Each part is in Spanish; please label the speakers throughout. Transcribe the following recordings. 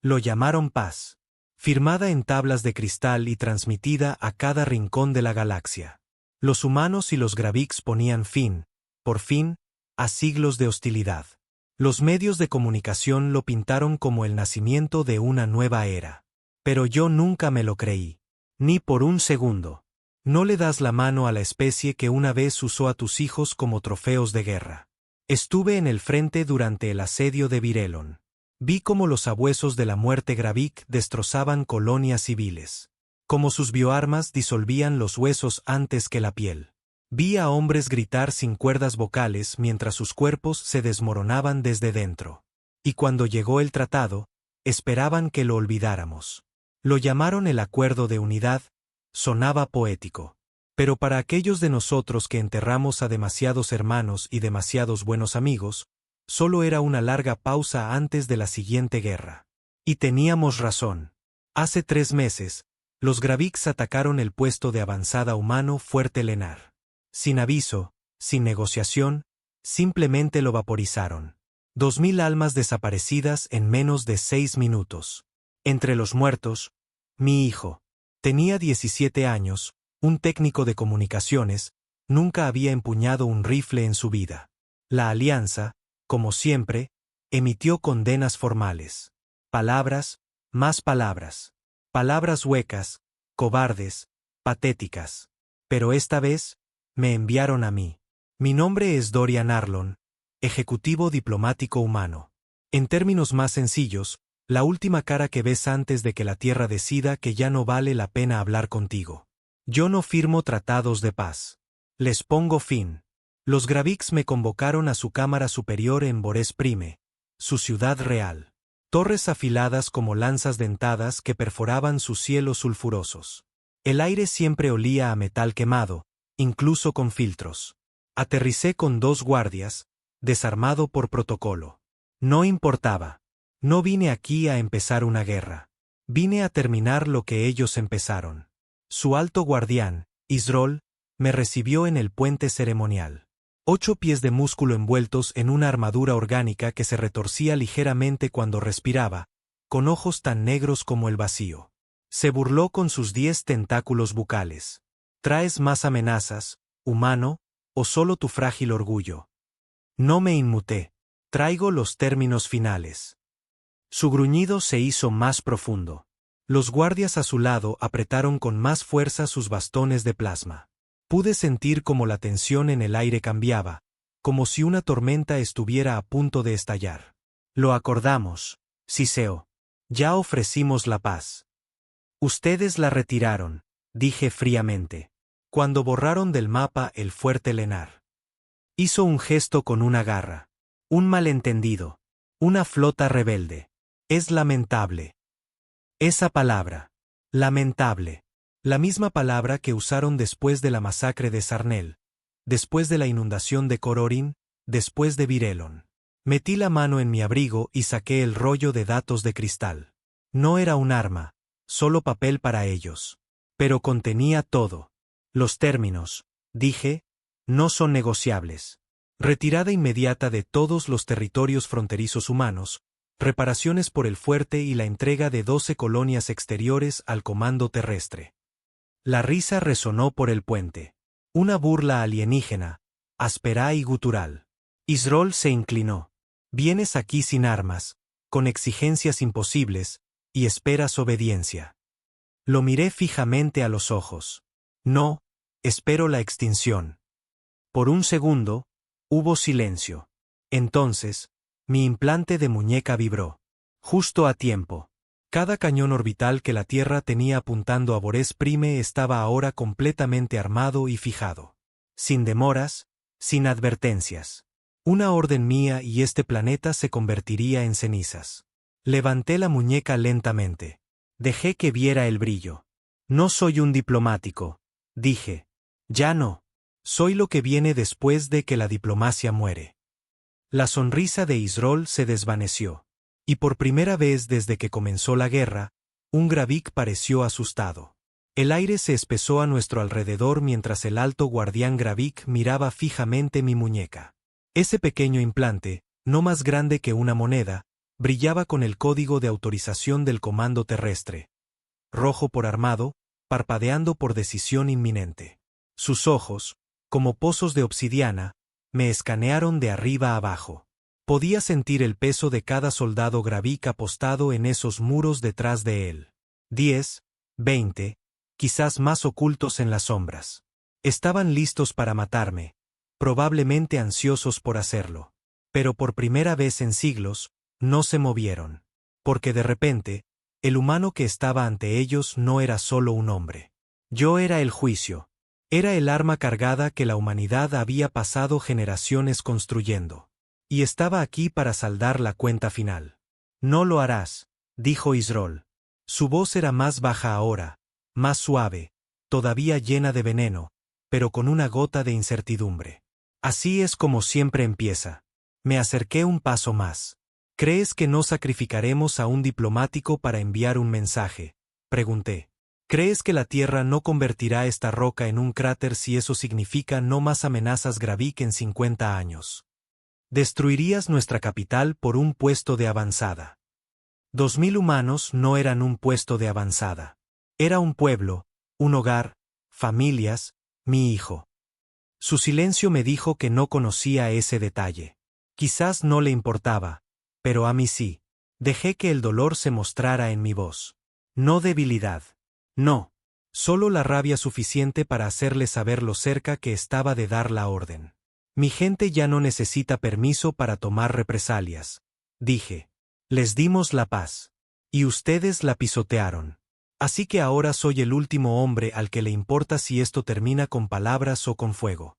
Speaker 1: Lo llamaron paz. Firmada en tablas de cristal y transmitida a cada rincón de la galaxia. Los humanos y los Graviks ponían fin, por fin, a siglos de hostilidad. Los medios de comunicación lo pintaron como el nacimiento de una nueva era. Pero yo nunca me lo creí. Ni por un segundo. No le das la mano a la especie que una vez usó a tus hijos como trofeos de guerra. Estuve en el frente durante el asedio de Virelon. Vi cómo los sabuesos de la muerte Gravik destrozaban colonias civiles. Cómo sus bioarmas disolvían los huesos antes que la piel. Vi a hombres gritar sin cuerdas vocales mientras sus cuerpos se desmoronaban desde dentro. Y cuando llegó el tratado, esperaban que lo olvidáramos. Lo llamaron el Acuerdo de Unidad, sonaba poético. Pero para aquellos de nosotros que enterramos a demasiados hermanos y demasiados buenos amigos, solo era una larga pausa antes de la siguiente guerra. Y teníamos razón. Hace 3 meses, los Graviks atacaron el puesto de avanzada humano Fuerte Lenar. Sin aviso, sin negociación, simplemente lo vaporizaron. 2000 almas desaparecidas en menos de 6 minutos. Entre los muertos, mi hijo. Tenía 17 años, un técnico de comunicaciones, nunca había empuñado un rifle en su vida. La Alianza, como siempre, emitió condenas formales. Palabras, más palabras. Palabras huecas, cobardes, patéticas. Pero esta vez, me enviaron a mí. Mi nombre es Dorian Arlon, ejecutivo diplomático humano. En términos más sencillos, la última cara que ves antes de que la Tierra decida que ya no vale la pena hablar contigo. Yo no firmo tratados de paz. Les pongo fin. Los Graviks me convocaron a su cámara superior en Bores Prime, su ciudad real. Torres afiladas como lanzas dentadas que perforaban sus cielos sulfurosos. El aire siempre olía a metal quemado, incluso con filtros. Aterricé con 2 guardias, desarmado por protocolo. No importaba. No vine aquí a empezar una guerra. Vine a terminar lo que ellos empezaron. Su alto guardián, Isrol, me recibió en el puente ceremonial. 8 pies de músculo envueltos en una armadura orgánica que se retorcía ligeramente cuando respiraba, con ojos tan negros como el vacío. Se burló con sus 10 tentáculos bucales. ¿Traes más amenazas, humano, o solo tu frágil orgullo? No me inmuté. Traigo los términos finales. Su gruñido se hizo más profundo. Los guardias a su lado apretaron con más fuerza sus bastones de plasma. Pude sentir cómo la tensión en el aire cambiaba, como si una tormenta estuviera a punto de estallar. Lo acordamos, Siseo. Ya ofrecimos la paz. Ustedes la retiraron, dije fríamente. Cuando borraron del mapa el Fuerte Lenar. Hizo un gesto con una garra. Un malentendido. Una flota rebelde. Es lamentable. Esa palabra. Lamentable. La misma palabra que usaron después de la masacre de Sarnel, después de la inundación de Cororin, después de Virelon. Metí la mano en mi abrigo y saqué el rollo de datos de cristal. No era un arma, solo papel para ellos. Pero contenía todo. Los términos, dije, no son negociables. Retirada inmediata de todos los territorios fronterizos humanos, reparaciones por el fuerte y la entrega de 12 colonias exteriores al comando terrestre. La risa resonó por el puente. Una burla alienígena, áspera y gutural. Isrol se inclinó. Vienes aquí sin armas, con exigencias imposibles, y esperas obediencia. Lo miré fijamente a los ojos. No, espero la extinción. Por un segundo, hubo silencio. Entonces, mi implante de muñeca vibró. Justo a tiempo. Cada cañón orbital que la Tierra tenía apuntando a Bores Prime estaba ahora completamente armado y fijado. Sin demoras, sin advertencias. Una orden mía y este planeta se convertiría en cenizas. Levanté la muñeca lentamente. Dejé que viera el brillo. No soy un diplomático, dije. Ya no. Soy lo que viene después de que la diplomacia muere. La sonrisa de Isrol se desvaneció. Y por primera vez desde que comenzó la guerra, un Gravik pareció asustado. El aire se espesó a nuestro alrededor mientras el alto guardián Gravik miraba fijamente mi muñeca. Ese pequeño implante, no más grande que una moneda, brillaba con el código de autorización del comando terrestre. Rojo por armado, parpadeando por decisión inminente. Sus ojos, como pozos de obsidiana, me escanearon de arriba a abajo. Podía sentir el peso de cada soldado Gravik apostado en esos muros detrás de él. 10, 20, quizás más ocultos en las sombras. Estaban listos para matarme, probablemente ansiosos por hacerlo. Pero por primera vez en siglos, no se movieron. Porque de repente, el humano que estaba ante ellos no era solo un hombre. Yo era el juicio. Era el arma cargada que la humanidad había pasado generaciones construyendo. Y estaba aquí para saldar la cuenta final. No lo harás, dijo Yzrol. Su voz era más baja ahora, más suave, todavía llena de veneno, pero con una gota de incertidumbre. Así es como siempre empieza. Me acerqué un paso más. ¿Crees que no sacrificaremos a un diplomático para enviar un mensaje?, pregunté. ¿Crees que la Tierra no convertirá esta roca en un cráter si eso significa no más amenazas Gravik en 50 años? Destruirías nuestra capital por un puesto de avanzada. 2000 humanos no eran un puesto de avanzada. Era un pueblo, un hogar, familias, mi hijo. Su silencio me dijo que no conocía ese detalle. Quizás no le importaba, pero a mí sí. Dejé que el dolor se mostrara en mi voz. No debilidad. No. Solo la rabia suficiente para hacerle saber lo cerca que estaba de dar la orden. Mi gente ya no necesita permiso para tomar represalias, dije. Les dimos la paz. Y ustedes la pisotearon. Así que ahora soy el último hombre al que le importa si esto termina con palabras o con fuego.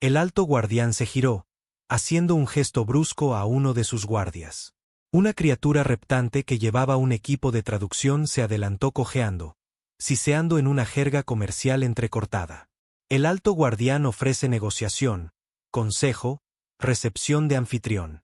Speaker 1: El alto guardián se giró, haciendo un gesto brusco a uno de sus guardias. Una criatura reptante que llevaba un equipo de traducción se adelantó cojeando, siseando en una jerga comercial entrecortada. El alto guardián ofrece negociación, consejo, recepción de anfitrión.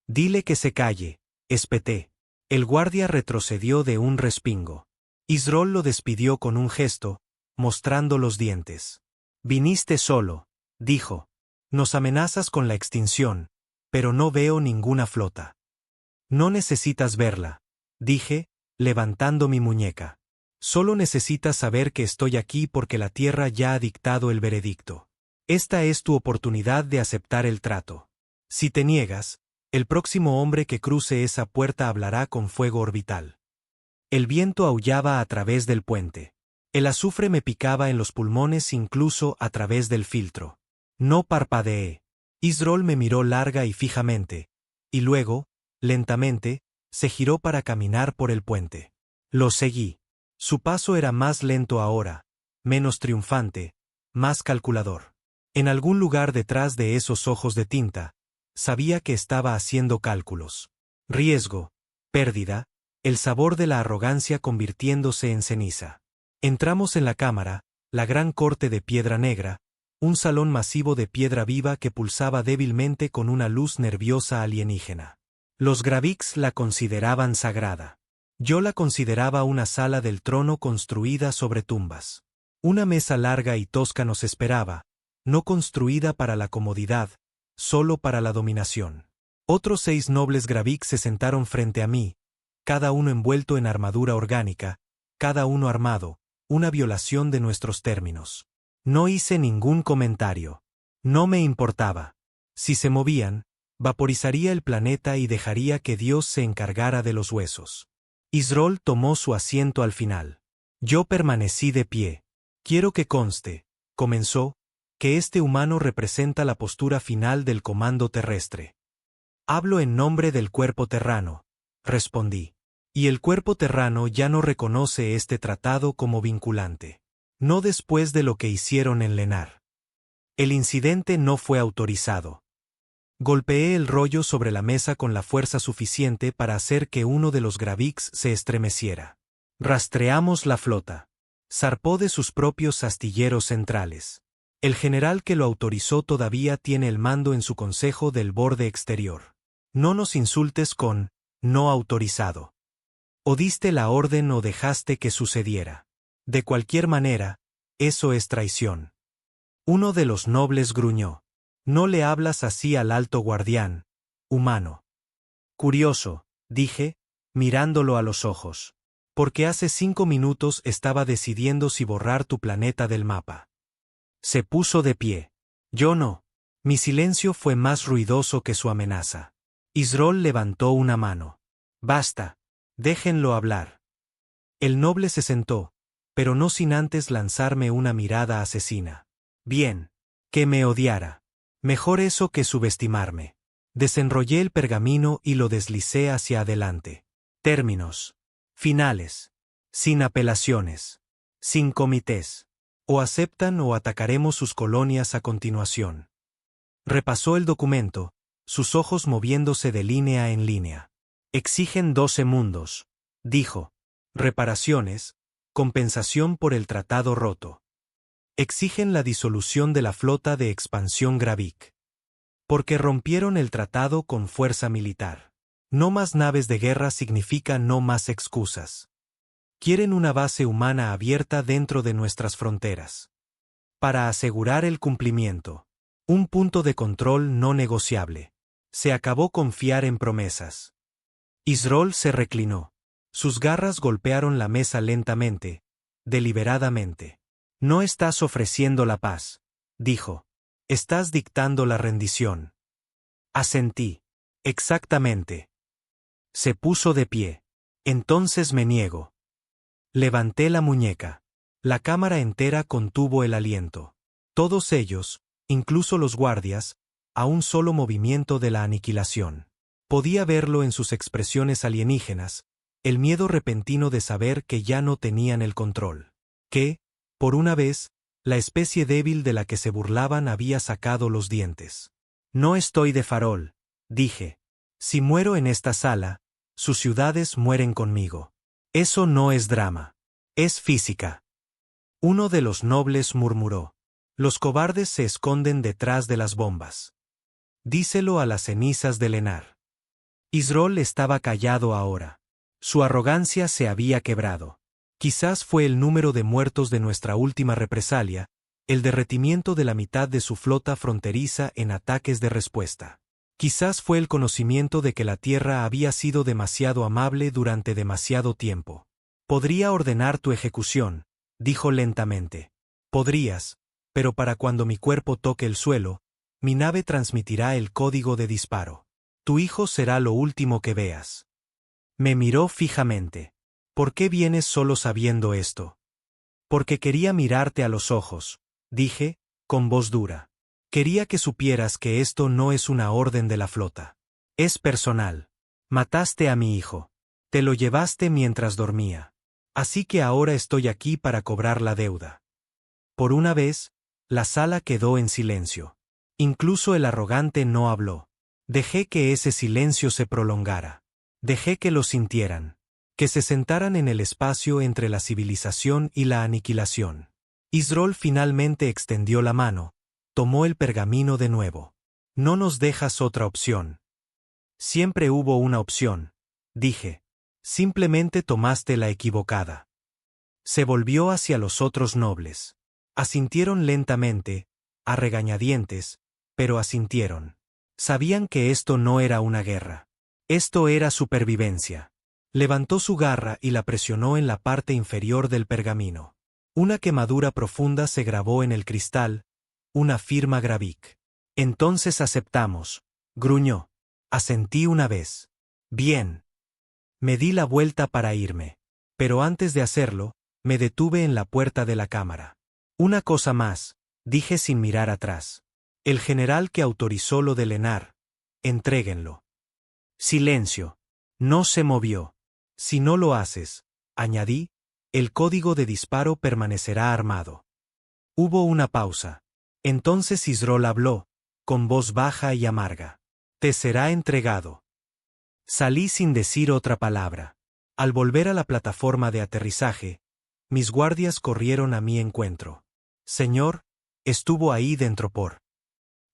Speaker 1: Dile que se calle, espeté. El guardia retrocedió de un respingo. Yzrol lo despidió con un gesto, mostrando los dientes. Viniste solo, dijo. Nos amenazas con la extinción, pero no veo ninguna flota. No necesitas verla, dije, levantando mi muñeca. Solo necesitas saber que estoy aquí porque la Tierra ya ha dictado el veredicto. Esta es tu oportunidad de aceptar el trato. Si te niegas, el próximo hombre que cruce esa puerta hablará con fuego orbital. El viento aullaba a través del puente. El azufre me picaba en los pulmones incluso a través del filtro. No parpadeé. Yzrol me miró larga y fijamente, y luego, lentamente, se giró para caminar por el puente. Lo seguí. Su paso era más lento ahora, menos triunfante, más calculador. En algún lugar detrás de esos ojos de tinta, sabía que estaba haciendo cálculos. Riesgo, pérdida, el sabor de la arrogancia convirtiéndose en ceniza. Entramos en la cámara, la gran corte de piedra negra, un salón masivo de piedra viva que pulsaba débilmente con una luz nerviosa alienígena. Los Graviks la consideraban sagrada. Yo la consideraba una sala del trono construida sobre tumbas. Una mesa larga y tosca nos esperaba, no construida para la comodidad, solo para la dominación. Otros 6 nobles Gravik se sentaron frente a mí, cada uno envuelto en armadura orgánica, cada uno armado, una violación de nuestros términos. No hice ningún comentario. No me importaba. Si se movían, vaporizaría el planeta y dejaría que Dios se encargara de los huesos. Yzrol tomó su asiento al final. Yo permanecí de pie. Quiero que conste, comenzó, que este humano representa la postura final del comando terrestre. Hablo en nombre del cuerpo terrano, respondí. Y el cuerpo terrano ya no reconoce este tratado como vinculante. No después de lo que hicieron en Lenar. El incidente no fue autorizado. Golpeé el rollo sobre la mesa con la fuerza suficiente para hacer que uno de los Graviks se estremeciera. Rastreamos la flota. Zarpó de sus propios astilleros centrales. El general que lo autorizó todavía tiene el mando en su consejo del borde exterior. No nos insultes con «no autorizado». O diste la orden o dejaste que sucediera. De cualquier manera, eso es traición. Uno de los nobles gruñó. No le hablas así al alto guardián, humano. Curioso, dije, mirándolo a los ojos. Porque hace 5 minutos estaba decidiendo si borrar tu planeta del mapa. Se puso de pie. Yo no. Mi silencio fue más ruidoso que su amenaza. Yzrol levantó una mano. Basta. Déjenlo hablar. El noble se sentó, pero no sin antes lanzarme una mirada asesina. Bien. Que me odiara. Mejor eso que subestimarme. Desenrollé el pergamino y lo deslicé hacia adelante. Términos. Finales. Sin apelaciones. Sin comités. O aceptan o atacaremos sus colonias a continuación. Repasó el documento, sus ojos moviéndose de línea en línea. Exigen 12 mundos, dijo. Reparaciones, compensación por el tratado roto. Exigen la disolución de la flota de expansión Gravik. Porque rompieron el tratado con fuerza militar. No más naves de guerra significa no más excusas. Quieren una base humana abierta dentro de nuestras fronteras. Para asegurar el cumplimiento. Un punto de control no negociable. Se acabó confiar en promesas. Yzrol se reclinó. Sus garras golpearon la mesa lentamente, deliberadamente. No estás ofreciendo la paz, dijo. Estás dictando la rendición. Asentí. Exactamente. Se puso de pie. Entonces me niego. Levanté la muñeca. La cámara entera contuvo el aliento. Todos ellos, incluso los guardias, a un solo movimiento de la aniquilación. Podía verlo en sus expresiones alienígenas, el miedo repentino de saber que ya no tenían el control. Que, por una vez, la especie débil de la que se burlaban había sacado los dientes. No estoy de farol, dije. Si muero en esta sala, sus ciudades mueren conmigo. Eso no es drama. Es física. Uno de los nobles murmuró. Los cobardes se esconden detrás de las bombas. Díselo a las cenizas de Lenar. Yzrol estaba callado ahora. Su arrogancia se había quebrado. Quizás fue el número de muertos de nuestra última represalia, el derretimiento de la mitad de su flota fronteriza en ataques de respuesta. Quizás fue el conocimiento de que la Tierra había sido demasiado amable durante demasiado tiempo. Podría ordenar tu ejecución, dijo lentamente. Podrías, pero para cuando mi cuerpo toque el suelo, mi nave transmitirá el código de disparo. Tu hijo será lo último que veas. Me miró fijamente. ¿Por qué vienes solo sabiendo esto? Porque quería mirarte a los ojos, dije, con voz dura. Quería que supieras que esto no es una orden de la flota. Es personal. Mataste a mi hijo. Te lo llevaste mientras dormía. Así que ahora estoy aquí para cobrar la deuda. Por una vez, la sala quedó en silencio. Incluso el arrogante no habló. Dejé que ese silencio se prolongara. Dejé que lo sintieran. Que se sentaran en el espacio entre la civilización y la aniquilación. Yzrol finalmente extendió la mano. Tomó el pergamino de nuevo. No nos dejas otra opción. Siempre hubo una opción, dije. Simplemente tomaste la equivocada. Se volvió hacia los otros nobles. Asintieron lentamente, a regañadientes, pero asintieron. Sabían que esto no era una guerra. Esto era supervivencia. Levantó su garra y la presionó en la parte inferior del pergamino. Una quemadura profunda se grabó en el cristal, una firma Gravik. Entonces aceptamos, gruñó. Asentí una vez. Bien. Me di la vuelta para irme. Pero antes de hacerlo, me detuve en la puerta de la cámara. Una cosa más, dije sin mirar atrás. El general que autorizó lo de Lenar. Entréguenlo. Silencio. No se movió. Si no lo haces, añadí, el código de disparo permanecerá armado. Hubo una pausa. Entonces Yzrol habló, con voz baja y amarga. Te será entregado. Salí sin decir otra palabra. Al volver a la plataforma de aterrizaje, mis guardias corrieron a mi encuentro. Señor, estuvo ahí dentro por.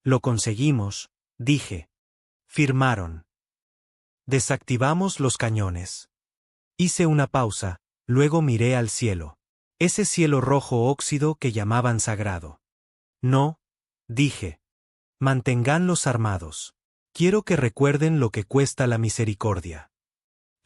Speaker 1: Lo conseguimos, dije. Firmaron. Desactivamos los cañones. Hice una pausa, luego miré al cielo. Ese cielo rojo óxido que llamaban sagrado. No, dije. Manténganlos armados. Quiero que recuerden lo que cuesta la misericordia.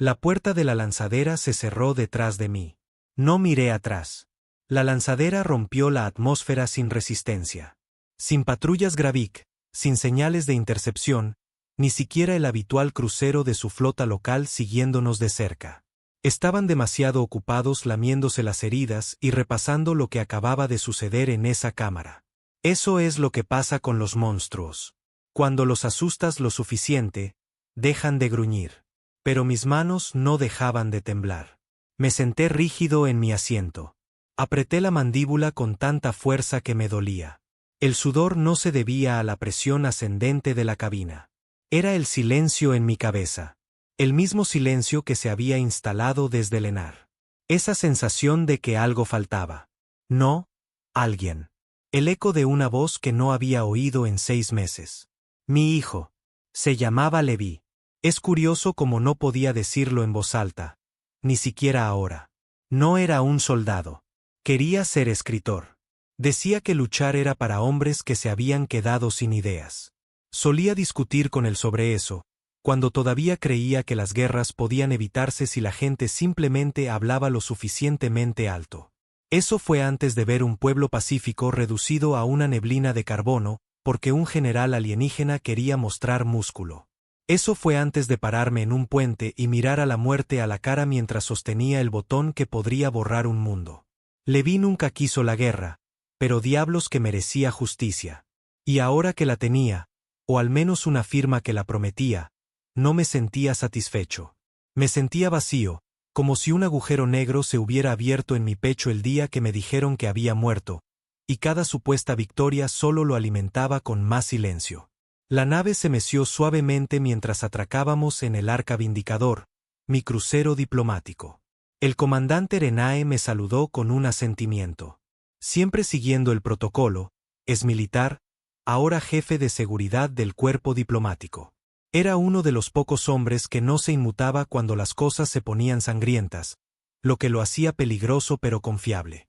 Speaker 1: La puerta de la lanzadera se cerró detrás de mí. No miré atrás. La lanzadera rompió la atmósfera sin resistencia. Sin patrullas Gravik, sin señales de intercepción, ni siquiera el habitual crucero de su flota local siguiéndonos de cerca. Estaban demasiado ocupados lamiéndose las heridas y repasando lo que acababa de suceder en esa cámara. Eso es lo que pasa con los monstruos. Cuando los asustas lo suficiente, dejan de gruñir. Pero mis manos no dejaban de temblar. Me senté rígido en mi asiento. Apreté la mandíbula con tanta fuerza que me dolía. El sudor no se debía a la presión ascendente de la cabina. Era el silencio en mi cabeza. El mismo silencio que se había instalado desde el ENAR. Esa sensación de que algo faltaba. No, alguien. El eco de una voz que no había oído en 6 meses. Mi hijo. Se llamaba Levi. Es curioso cómo no podía decirlo en voz alta. Ni siquiera ahora. No era un soldado. Quería ser escritor. Decía que luchar era para hombres que se habían quedado sin ideas. Solía discutir con él sobre eso, cuando todavía creía que las guerras podían evitarse si la gente simplemente hablaba lo suficientemente alto. Eso fue antes de ver un pueblo pacífico reducido a una neblina de carbono, porque un general alienígena quería mostrar músculo. Eso fue antes de pararme en un puente y mirar a la muerte a la cara mientras sostenía el botón que podría borrar un mundo. Levi nunca quiso la guerra, pero diablos que merecía justicia. Y ahora que la tenía, o al menos una firma que la prometía, no me sentía satisfecho. Me sentía vacío, como si un agujero negro se hubiera abierto en mi pecho el día que me dijeron que había muerto, y cada supuesta victoria solo lo alimentaba con más silencio. La nave se meció suavemente mientras atracábamos en el Arca Vindicador, mi crucero diplomático. El comandante Renae me saludó con un asentimiento. Siempre siguiendo el protocolo, es militar, ahora jefe de seguridad del cuerpo diplomático. Era uno de los pocos hombres que no se inmutaba cuando las cosas se ponían sangrientas, lo que lo hacía peligroso pero confiable.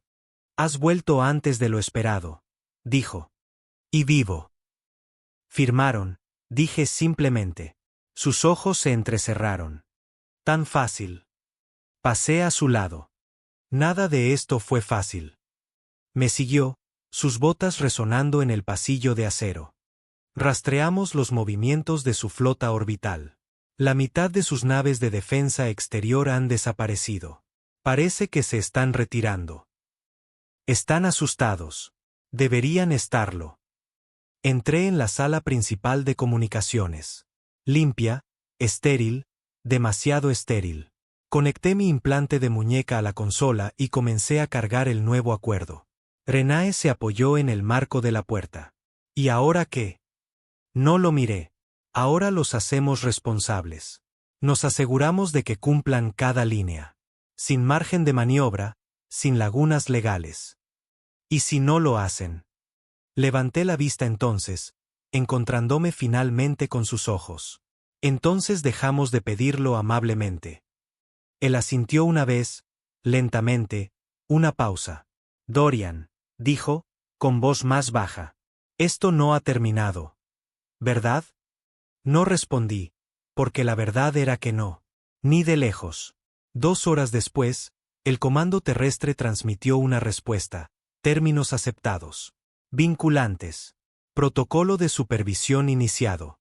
Speaker 1: Has vuelto antes de lo esperado, dijo. Y vivo. Firmaron, dije simplemente. Sus ojos se entrecerraron. Tan fácil. Pasé a su lado. Nada de esto fue fácil. Me siguió, sus botas resonando en el pasillo de acero. Rastreamos los movimientos de su flota orbital. La mitad de sus naves de defensa exterior han desaparecido. Parece que se están retirando. Están asustados. Deberían estarlo. Entré en la sala principal de comunicaciones. Limpia, estéril, demasiado estéril. Conecté mi implante de muñeca a la consola y comencé a cargar el nuevo acuerdo. Renae se apoyó en el marco de la puerta. ¿Y ahora qué? No lo miré. Ahora los hacemos responsables. Nos aseguramos de que cumplan cada línea. Sin margen de maniobra, sin lagunas legales. ¿Y si no lo hacen? Levanté la vista entonces, encontrándome finalmente con sus ojos. Entonces dejamos de pedirlo amablemente. Él asintió una vez, lentamente, una pausa. Dorian, dijo, con voz más baja. Esto no ha terminado. ¿Verdad? No respondí, porque la verdad era que no. Ni de lejos. 2 horas después, el comando terrestre transmitió una respuesta. Términos aceptados. Vinculantes. Protocolo de supervisión iniciado.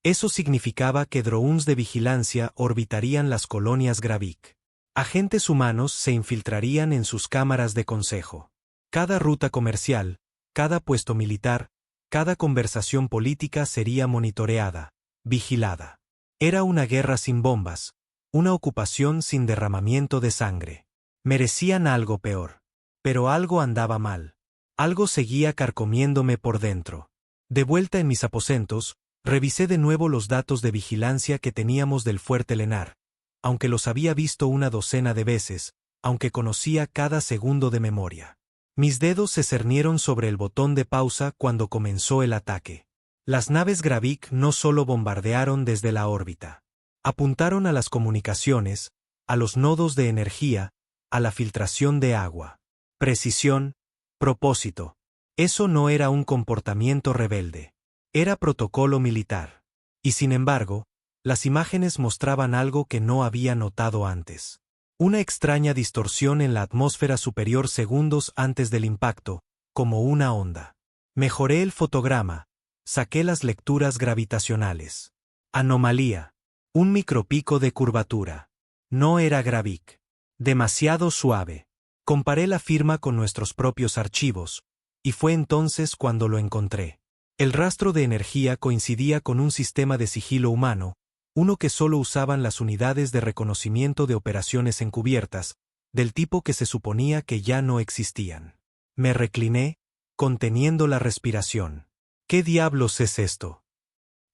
Speaker 1: Eso significaba que drones de vigilancia orbitarían las colonias Gravik. Agentes humanos se infiltrarían en sus cámaras de consejo. Cada ruta comercial, cada puesto militar, cada conversación política sería monitoreada, vigilada. Era una guerra sin bombas, una ocupación sin derramamiento de sangre. Merecían algo peor. Pero algo andaba mal. Algo seguía carcomiéndome por dentro. De vuelta en mis aposentos, revisé de nuevo los datos de vigilancia que teníamos del fuerte Lenar, aunque los había visto una docena de veces, aunque conocía cada segundo de memoria. Mis dedos se cernieron sobre el botón de pausa cuando comenzó el ataque. Las naves Gravik no solo bombardearon desde la órbita. Apuntaron a las comunicaciones, a los nodos de energía, a la filtración de agua. Precisión, propósito. Eso no era un comportamiento rebelde. Era protocolo militar. Y sin embargo, Las imágenes mostraban algo que no había notado antes. Una extraña distorsión en la atmósfera superior segundos antes del impacto, como una onda. Mejoré el fotograma. Saqué las lecturas gravitacionales. Anomalía. Un micropico de curvatura. No era Gravik. Demasiado suave. Comparé la firma con nuestros propios archivos, y fue entonces cuando lo encontré. El rastro de energía coincidía con un sistema de sigilo humano, uno que solo usaban las unidades de reconocimiento de operaciones encubiertas, del tipo que se suponía que ya no existían. Me recliné, conteniendo la respiración. ¿Qué diablos es esto?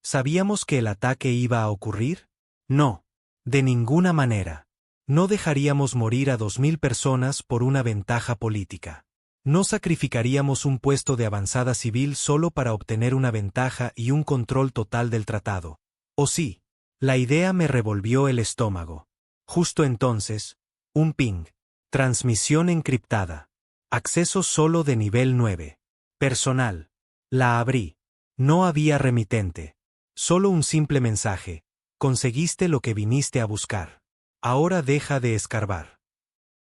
Speaker 1: ¿Sabíamos que el ataque iba a ocurrir? No. De ninguna manera. No dejaríamos morir a 2000 personas por una ventaja política. No sacrificaríamos un puesto de avanzada civil solo para obtener una ventaja y un control total del tratado. ¿O sí? La idea me revolvió el estómago. Justo entonces, un ping. Transmisión encriptada. Acceso solo de nivel 9. Personal. La abrí. No había remitente. Solo un simple mensaje. Conseguiste lo que viniste a buscar. Ahora deja de escarbar.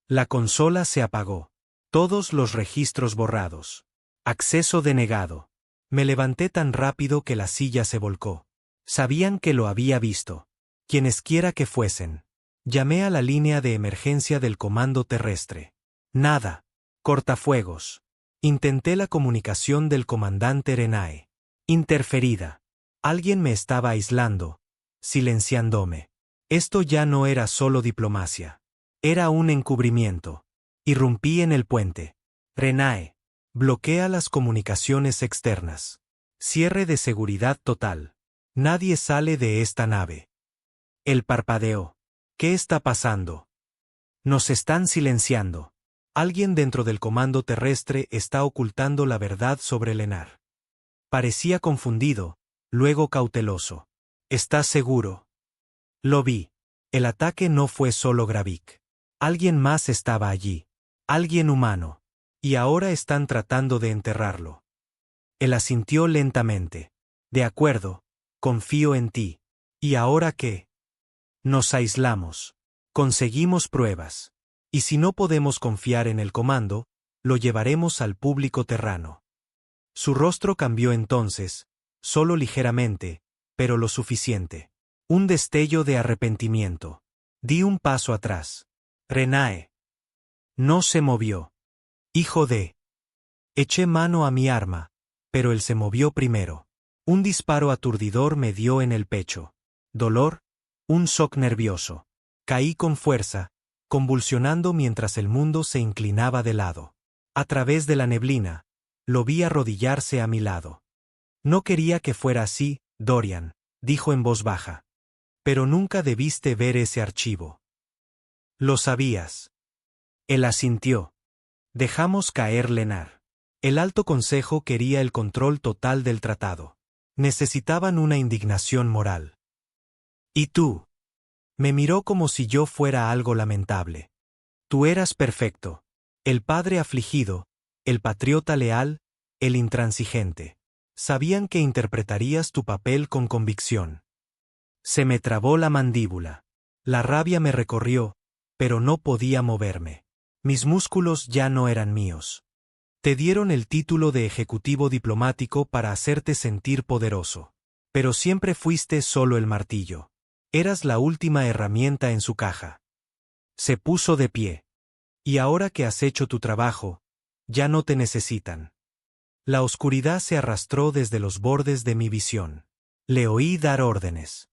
Speaker 1: La consola se apagó. Todos los registros borrados. Acceso denegado. Me levanté tan rápido que la silla se volcó. Sabían que lo había visto. Quienesquiera que fuesen. Llamé a la línea de emergencia del comando terrestre. Nada. Cortafuegos. Intenté la comunicación del comandante Renae. Interferida. Alguien me estaba aislando, silenciándome. Esto ya no era solo diplomacia. Era un encubrimiento. Irrumpí en el puente. Renae. Bloquea las comunicaciones externas. Cierre de seguridad total. Nadie sale de esta nave. Él parpadeó. ¿Qué está pasando? Nos están silenciando. Alguien dentro del comando terrestre está ocultando la verdad sobre Lenar. Parecía confundido, luego cauteloso. ¿Estás seguro? Lo vi. El ataque no fue solo Gravik. Alguien más estaba allí. Alguien humano. Y ahora están tratando de enterrarlo. Él asintió lentamente. De acuerdo. Confío en ti. ¿Y ahora qué? Nos aislamos. Conseguimos pruebas. Y si no podemos confiar en el comando, lo llevaremos al público terrano. Su rostro cambió entonces, solo ligeramente, pero lo suficiente. Un destello de arrepentimiento. Di un paso atrás. Renae. No se movió. Hijo de. Eché mano a mi arma, pero él se movió primero. Un disparo aturdidor me dio en el pecho. Dolor, un shock nervioso. Caí con fuerza, convulsionando mientras el mundo se inclinaba de lado. A través de la neblina, lo vi arrodillarse a mi lado. No quería que fuera así, Dorian, dijo en voz baja. Pero nunca debiste ver ese archivo. Lo sabías. Él asintió. Dejamos caer Lenar. El Alto Consejo quería el control total del tratado. Necesitaban una indignación moral. ¿Y tú? Me miró como si yo fuera algo lamentable. Tú eras perfecto. El padre afligido, el patriota leal, el intransigente. Sabían que interpretarías tu papel con convicción. Se me trabó la mandíbula. La rabia me recorrió, pero no podía moverme. Mis músculos ya no eran míos. Te dieron el título de ejecutivo diplomático para hacerte sentir poderoso. Pero siempre fuiste solo el martillo. Eras la última herramienta en su caja. Se puso de pie. Y ahora que has hecho tu trabajo, ya no te necesitan. La oscuridad se arrastró desde los bordes de mi visión. Le oí dar órdenes.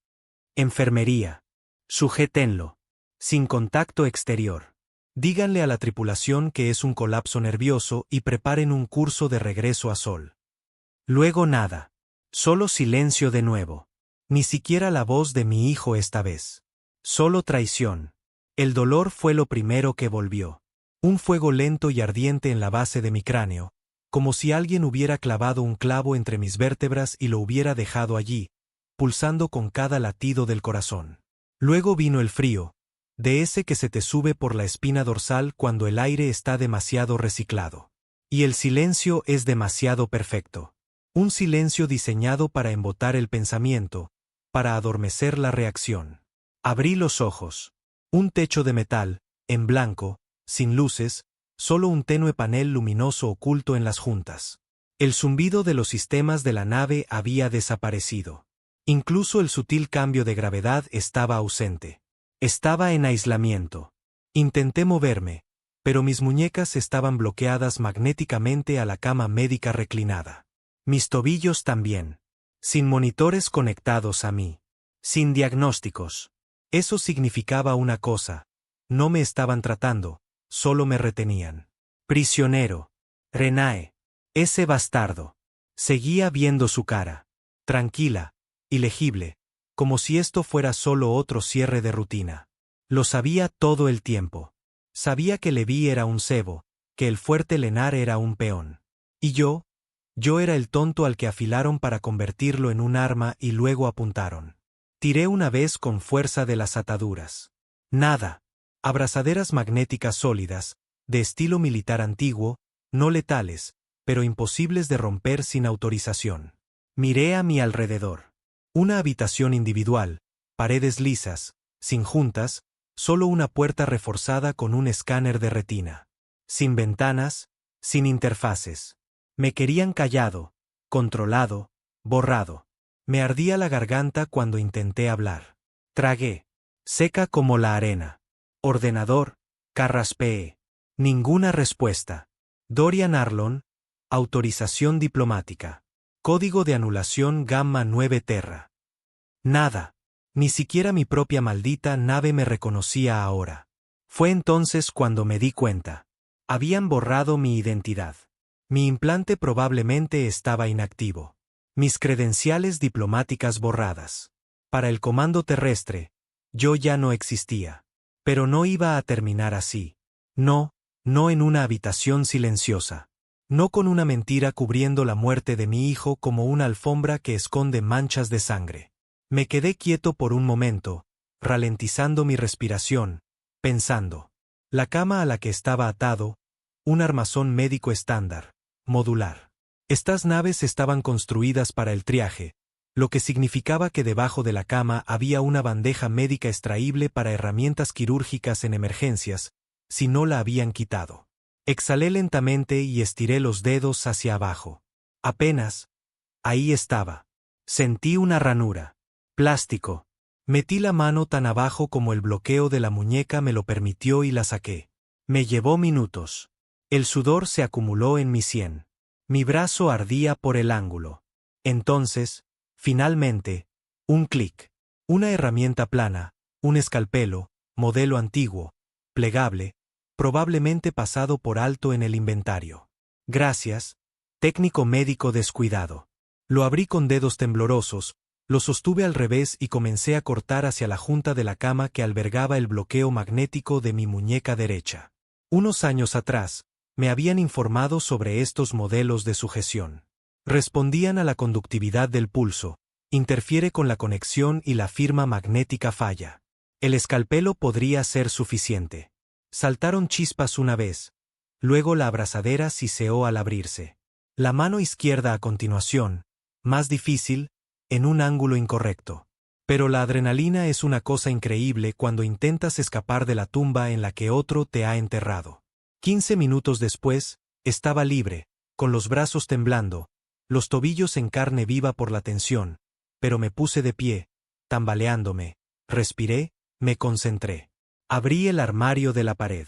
Speaker 1: Enfermería. Sujétenlo. Sin contacto exterior. Díganle a la tripulación que es un colapso nervioso y preparen un curso de regreso a Sol. Luego nada. Solo silencio de nuevo. Ni siquiera la voz de mi hijo esta vez. Solo traición. El dolor fue lo primero que volvió. Un fuego lento y ardiente en la base de mi cráneo, como si alguien hubiera clavado un clavo entre mis vértebras y lo hubiera dejado allí, pulsando con cada latido del corazón. Luego vino el frío, de ese que se te sube por la espina dorsal cuando el aire está demasiado reciclado. Y el silencio es demasiado perfecto. Un silencio diseñado para embotar el pensamiento, para adormecer la reacción. Abrí los ojos. Un techo de metal, en blanco, sin luces, solo un tenue panel luminoso oculto en las juntas. El zumbido de los sistemas de la nave había desaparecido. Incluso el sutil cambio de gravedad estaba ausente. Estaba en aislamiento. Intenté moverme, pero mis muñecas estaban bloqueadas magnéticamente a la cama médica reclinada. Mis tobillos también. Sin monitores conectados a mí. Sin diagnósticos. Eso significaba una cosa. No me estaban tratando, solo me retenían. Prisionero. Renae. Ese bastardo. Seguía viendo su cara. Tranquila, ilegible, como si esto fuera solo otro cierre de rutina. Lo sabía todo el tiempo. Sabía que Levi era un cebo, que el fuerte Lenar era un peón. Y yo era el tonto al que afilaron para convertirlo en un arma y luego apuntaron. Tiré una vez con fuerza de las ataduras. Nada. Abrazaderas magnéticas sólidas, de estilo militar antiguo, no letales, pero imposibles de romper sin autorización. Miré a mi alrededor. Una habitación individual, paredes lisas, sin juntas, solo una puerta reforzada con un escáner de retina. Sin ventanas, sin interfaces. Me querían callado, controlado, borrado. Me ardía la garganta cuando intenté hablar. Tragué. Seca como la arena. Ordenador, carraspeé. Ninguna respuesta. Dorian Arlon, autorización diplomática. Código de anulación Gamma 9 Terra. Nada. Ni siquiera mi propia maldita nave me reconocía ahora. Fue entonces cuando me di cuenta. Habían borrado mi identidad. Mi implante probablemente estaba inactivo. Mis credenciales diplomáticas borradas. Para el comando terrestre, yo ya no existía. Pero no iba a terminar así. No en una habitación silenciosa. No con una mentira cubriendo la muerte de mi hijo como una alfombra que esconde manchas de sangre. Me quedé quieto por un momento, ralentizando mi respiración, pensando. La cama a la que estaba atado, un armazón médico estándar, modular. Estas naves estaban construidas para el triaje, lo que significaba que debajo de la cama había una bandeja médica extraíble para herramientas quirúrgicas en emergencias, si no la habían quitado. Exhalé lentamente y estiré los dedos hacia abajo. Apenas. Ahí estaba. Sentí una ranura. Plástico. Metí la mano tan abajo como el bloqueo de la muñeca me lo permitió y la saqué. Me llevó minutos. El sudor se acumuló en mi sien. Mi brazo ardía por el ángulo. Entonces, finalmente, un clic. Una herramienta plana, un escalpelo, modelo antiguo, plegable, probablemente pasado por alto en el inventario. Gracias, técnico médico descuidado. Lo abrí con dedos temblorosos, lo sostuve al revés y comencé a cortar hacia la junta de la cama que albergaba el bloqueo magnético de mi muñeca derecha. Unos años atrás, me habían informado sobre estos modelos de sujeción. Respondían a la conductividad del pulso, interfiere con la conexión y la firma magnética falla. El escalpelo podría ser suficiente. Saltaron chispas una vez. Luego la abrazadera siseó al abrirse. La mano izquierda a continuación, más difícil, en un ángulo incorrecto. Pero la adrenalina es una cosa increíble cuando intentas escapar de la tumba en la que otro te ha enterrado. 15 minutos después, estaba libre, con los brazos temblando, los tobillos en carne viva por la tensión, pero me puse de pie, tambaleándome, respiré, me concentré. Abrí el armario de la pared.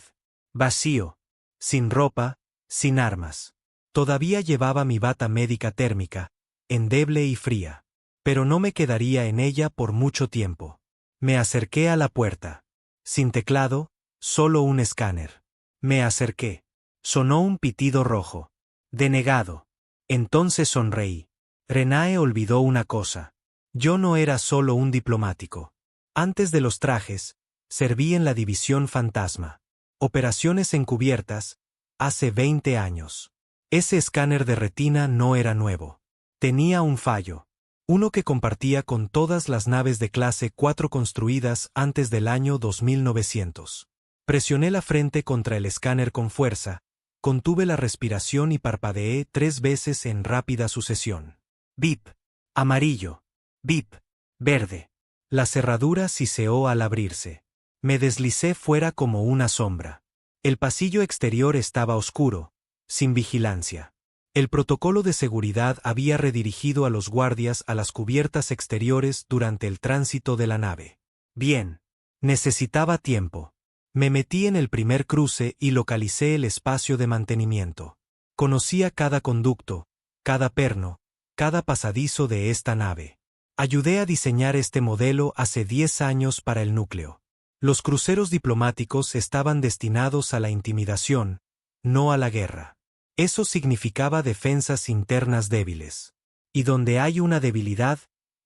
Speaker 1: Vacío. Sin ropa, sin armas. Todavía llevaba mi bata médica térmica, endeble y fría. Pero no me quedaría en ella por mucho tiempo. Me acerqué a la puerta. Sin teclado, solo un escáner. Me acerqué. Sonó un pitido rojo. Denegado. Entonces sonreí. Renae olvidó una cosa. Yo no era solo un diplomático. Antes de los trajes, serví en la división fantasma. Operaciones encubiertas, hace 20 años. Ese escáner de retina no era nuevo. Tenía un fallo. Uno que compartía con todas las naves de clase 4 construidas antes del año 2900. Presioné la frente contra el escáner con fuerza, contuve la respiración y parpadeé 3 veces en rápida sucesión. Bip. Amarillo. Bip. Verde. La cerradura siseó al abrirse. Me deslicé fuera como una sombra. El pasillo exterior estaba oscuro, sin vigilancia. El protocolo de seguridad había redirigido a los guardias a las cubiertas exteriores durante el tránsito de la nave. Bien. Necesitaba tiempo. Me metí en el primer cruce y localicé el espacio de mantenimiento. Conocía cada conducto, cada perno, cada pasadizo de esta nave. Ayudé a diseñar este modelo hace 10 años para el núcleo. Los cruceros diplomáticos estaban destinados a la intimidación, no a la guerra. Eso significaba defensas internas débiles. Y donde hay una debilidad,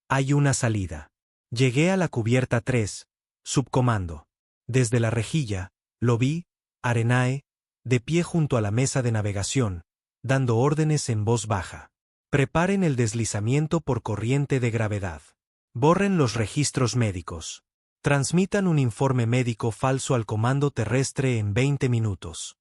Speaker 1: hay una salida. Llegué a la cubierta 3, subcomando. Desde la rejilla, lo vi, Arenae, de pie junto a la mesa de navegación, dando órdenes en voz baja. Preparen el deslizamiento por corriente de gravedad. Borren los registros médicos. Transmitan un informe médico falso al comando terrestre en 20 minutos.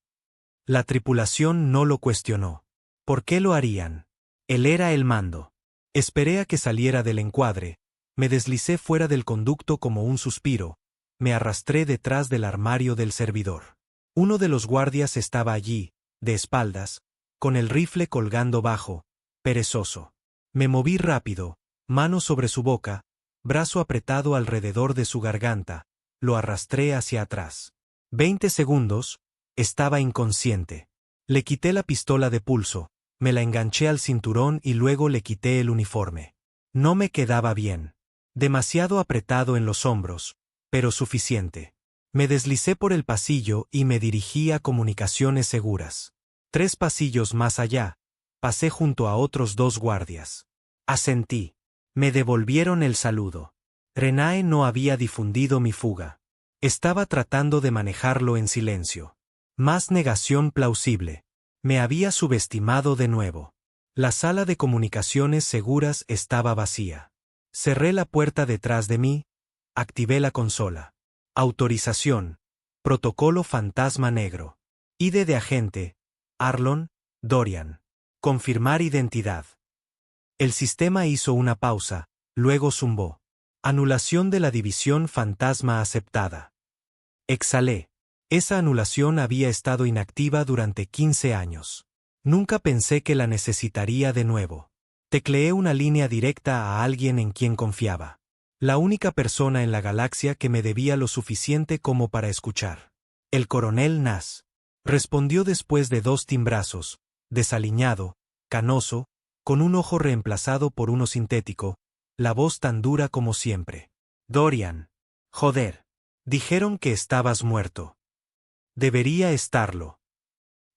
Speaker 1: La tripulación no lo cuestionó. ¿Por qué lo harían? Él era el mando. Esperé a que saliera del encuadre, me deslicé fuera del conducto como un suspiro, me arrastré detrás del armario del servidor. Uno de los guardias estaba allí, de espaldas, con el rifle colgando bajo, perezoso. Me moví rápido, mano sobre su boca, brazo apretado alrededor de su garganta, lo arrastré hacia atrás. 20 segundos, estaba inconsciente. Le quité la pistola de pulso, me la enganché al cinturón y luego le quité el uniforme. No me quedaba bien. Demasiado apretado en los hombros, pero suficiente. Me deslicé por el pasillo y me dirigí a comunicaciones seguras. 3 pasillos más allá, pasé junto a otros 2 guardias. Asentí. Me devolvieron el saludo. Renae no había difundido mi fuga. Estaba tratando de manejarlo en silencio. Más negación plausible. Me había subestimado de nuevo. La sala de comunicaciones seguras estaba vacía. Cerré la puerta detrás de mí, activé la consola. Autorización. Protocolo fantasma negro. ID de agente. Arlon, Dorian. Confirmar identidad. El sistema hizo una pausa, luego zumbó. Anulación de la división fantasma aceptada. Exhalé. Esa anulación había estado inactiva durante 15 años. Nunca pensé que la necesitaría de nuevo. Tecleé una línea directa a alguien en quien confiaba. La única persona en la galaxia que me debía lo suficiente como para escuchar. El coronel Nas. Respondió después de 2 timbrazos, desaliñado, canoso, con un ojo reemplazado por uno sintético, la voz tan dura como siempre. Dorian. Joder. Dijeron que estabas muerto. Debería estarlo.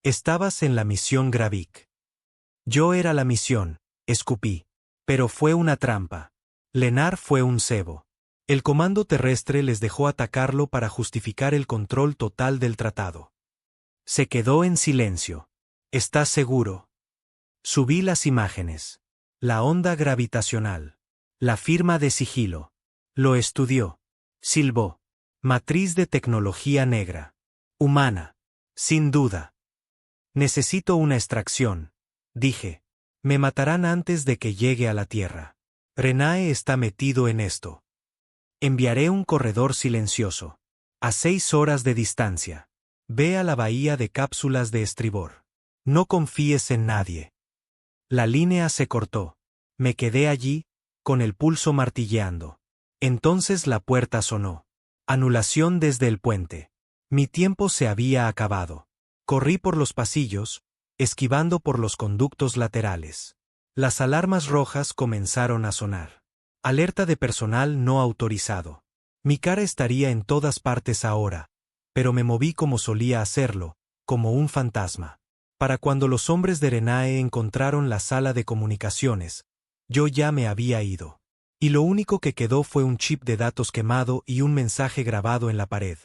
Speaker 1: Estabas en la misión Gravik. Yo era la misión, escupí. Pero fue una trampa. Lenar fue un cebo. El comando terrestre les dejó atacarlo para justificar el control total del tratado. Se quedó en silencio. ¿Estás seguro? Subí las imágenes. La onda gravitacional. La firma de sigilo. Lo estudió. Silbó. Matriz de tecnología negra. Humana. Sin duda. Necesito una extracción, dije. Me matarán antes de que llegue a la Tierra. Renae está metido en esto. Enviaré un corredor silencioso. A 6 horas de distancia. Ve a la bahía de cápsulas de estribor. No confíes en nadie. La línea se cortó. Me quedé allí, con el pulso martilleando. Entonces la puerta sonó. Anulación desde el puente. Mi tiempo se había acabado. Corrí por los pasillos, esquivando por los conductos laterales. Las alarmas rojas comenzaron a sonar. Alerta de personal no autorizado. Mi cara estaría en todas partes ahora, pero me moví como solía hacerlo, como un fantasma. Para cuando los hombres de Renae encontraron la sala de comunicaciones, yo ya me había ido. Y lo único que quedó fue un chip de datos quemado y un mensaje grabado en la pared.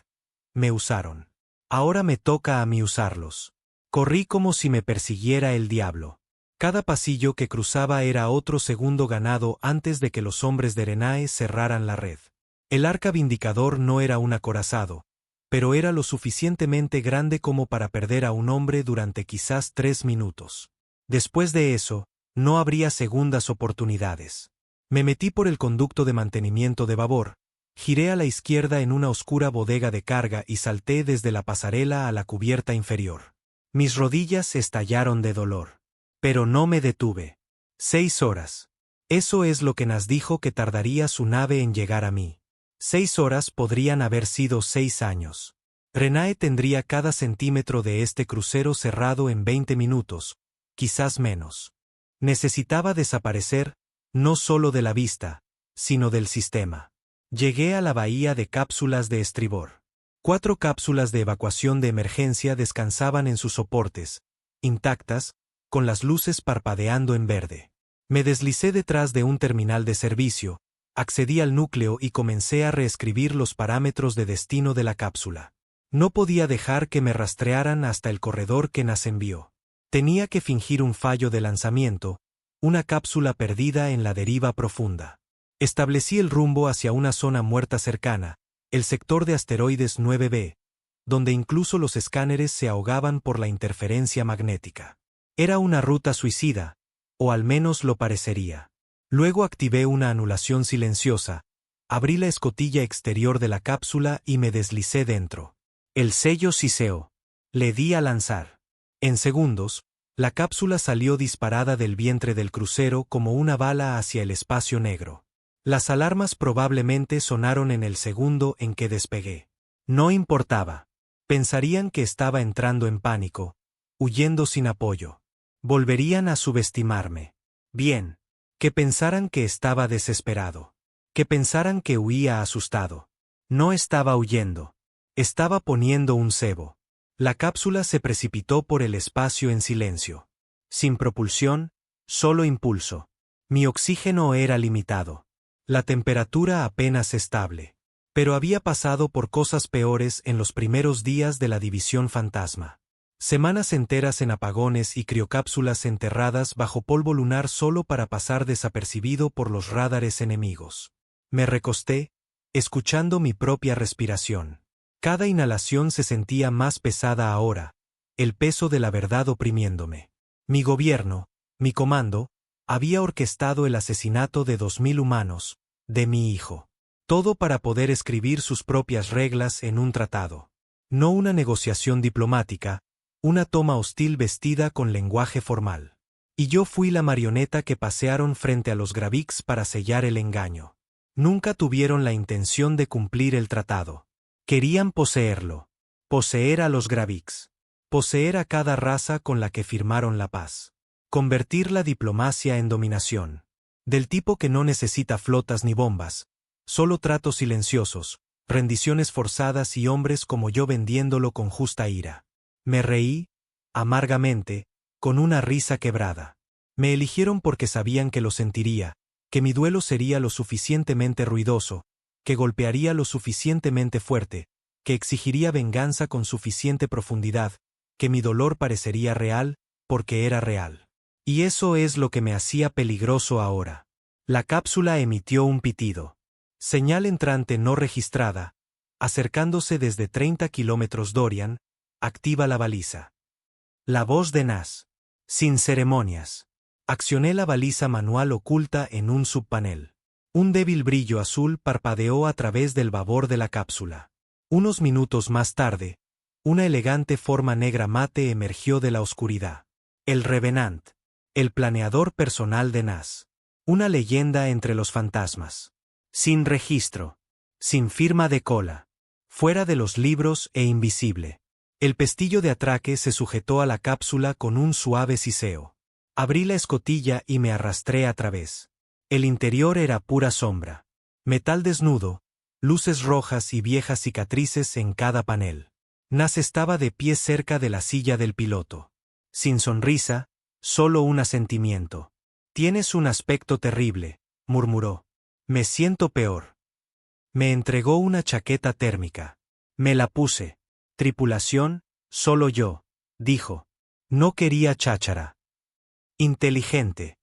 Speaker 1: Me usaron. Ahora me toca a mí usarlos. Corrí como si me persiguiera el diablo. Cada pasillo que cruzaba era otro segundo ganado antes de que los hombres de Renae cerraran la red. El arca Vindicador no era un acorazado, pero era lo suficientemente grande como para perder a un hombre durante quizás 3 minutos. Después de eso, no habría segundas oportunidades. Me metí por el conducto de mantenimiento de babor, giré a la izquierda en una oscura bodega de carga y salté desde la pasarela a la cubierta inferior. Mis rodillas estallaron de dolor. Pero no me detuve. 6 horas. Eso es lo que Nas dijo que tardaría su nave en llegar a mí. 6 horas podrían haber sido 6 años. Renae tendría cada centímetro de este crucero cerrado en 20 minutos, quizás menos. Necesitaba desaparecer, no solo de la vista, sino del sistema. Llegué a la bahía de cápsulas de estribor. 4 cápsulas de evacuación de emergencia descansaban en sus soportes, intactas, con las luces parpadeando en verde. Me deslicé detrás de un terminal de servicio, accedí al núcleo y comencé a reescribir los parámetros de destino de la cápsula. No podía dejar que me rastrearan hasta el corredor que Nas envió. Tenía que fingir un fallo de lanzamiento, una cápsula perdida en la deriva profunda. Establecí el rumbo hacia una zona muerta cercana, el sector de asteroides 9b, donde incluso los escáneres se ahogaban por la interferencia magnética. Era una ruta suicida, o al menos lo parecería. Luego activé una anulación silenciosa, abrí la escotilla exterior de la cápsula y me deslicé dentro. El sello siseó. Le di a lanzar. En segundos, la cápsula salió disparada del vientre del crucero como una bala hacia el espacio negro. Las alarmas probablemente sonaron en el segundo en que despegué. No importaba. Pensarían que estaba entrando en pánico, huyendo sin apoyo. Volverían a subestimarme. Bien. Que pensaran que estaba desesperado. Que pensaran que huía asustado. No estaba huyendo. Estaba poniendo un cebo. La cápsula se precipitó por el espacio en silencio. Sin propulsión, solo impulso. Mi oxígeno era limitado. La temperatura apenas estable. Pero había pasado por cosas peores en los primeros días de la División Fantasma. Semanas enteras en apagones y criocápsulas enterradas bajo polvo lunar solo para pasar desapercibido por los rádares enemigos. Me recosté, escuchando mi propia respiración. Cada inhalación se sentía más pesada ahora, el peso de la verdad oprimiéndome. Mi gobierno, mi comando, había orquestado el asesinato de 2000 humanos, de mi hijo. Todo para poder escribir sus propias reglas en un tratado. No una negociación diplomática, una toma hostil vestida con lenguaje formal. Y yo fui la marioneta que pasearon frente a los Gravix para sellar el engaño. Nunca tuvieron la intención de cumplir el tratado. Querían poseerlo. Poseer a los Gravix. Poseer a cada raza con la que firmaron la paz. Convertir la diplomacia en dominación. Del tipo que no necesita flotas ni bombas, solo tratos silenciosos, rendiciones forzadas y hombres como yo vendiéndolo con justa ira. Me reí, amargamente, con una risa quebrada. Me eligieron porque sabían que lo sentiría, que mi duelo sería lo suficientemente ruidoso, que golpearía lo suficientemente fuerte, que exigiría venganza con suficiente profundidad, que mi dolor parecería real, porque era real. Y eso es lo que me hacía peligroso ahora. La cápsula emitió un pitido. Señal entrante no registrada. Acercándose desde 30 kilómetros Dorian, activa la baliza. La voz de Nas. Sin ceremonias. Accioné la baliza manual oculta en un subpanel. Un débil brillo azul parpadeó a través del babor de la cápsula. Unos minutos más tarde, una elegante forma negra mate emergió de la oscuridad. El Revenant. El planeador personal de Nas. Una leyenda entre los fantasmas. Sin registro. Sin firma de cola. Fuera de los libros e invisible. El pestillo de atraque se sujetó a la cápsula con un suave siseo. Abrí la escotilla y me arrastré a través. El interior era pura sombra. Metal desnudo, luces rojas y viejas cicatrices en cada panel. Nas estaba de pie cerca de la silla del piloto. Sin sonrisa, solo un asentimiento. Tienes un aspecto terrible, murmuró. Me siento peor. Me entregó una chaqueta térmica. Me la puse. Tripulación, solo yo, dijo. No quería cháchara. Inteligente.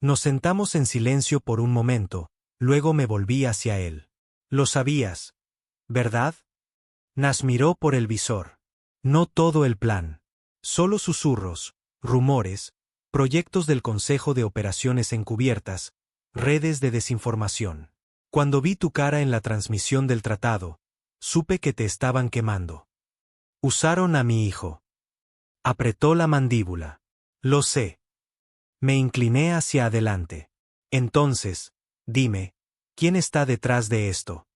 Speaker 1: Nos sentamos en silencio por un momento, luego me volví hacia él. Lo sabías, ¿verdad? Nas miró por el visor. No todo el plan. Solo susurros, rumores, proyectos del Consejo de Operaciones Encubiertas, redes de desinformación. Cuando vi tu cara en la transmisión del tratado, supe que te estaban quemando. Usaron a mi hijo. Apretó la mandíbula. Lo sé. Me incliné hacia adelante. Entonces, dime, ¿quién está detrás de esto?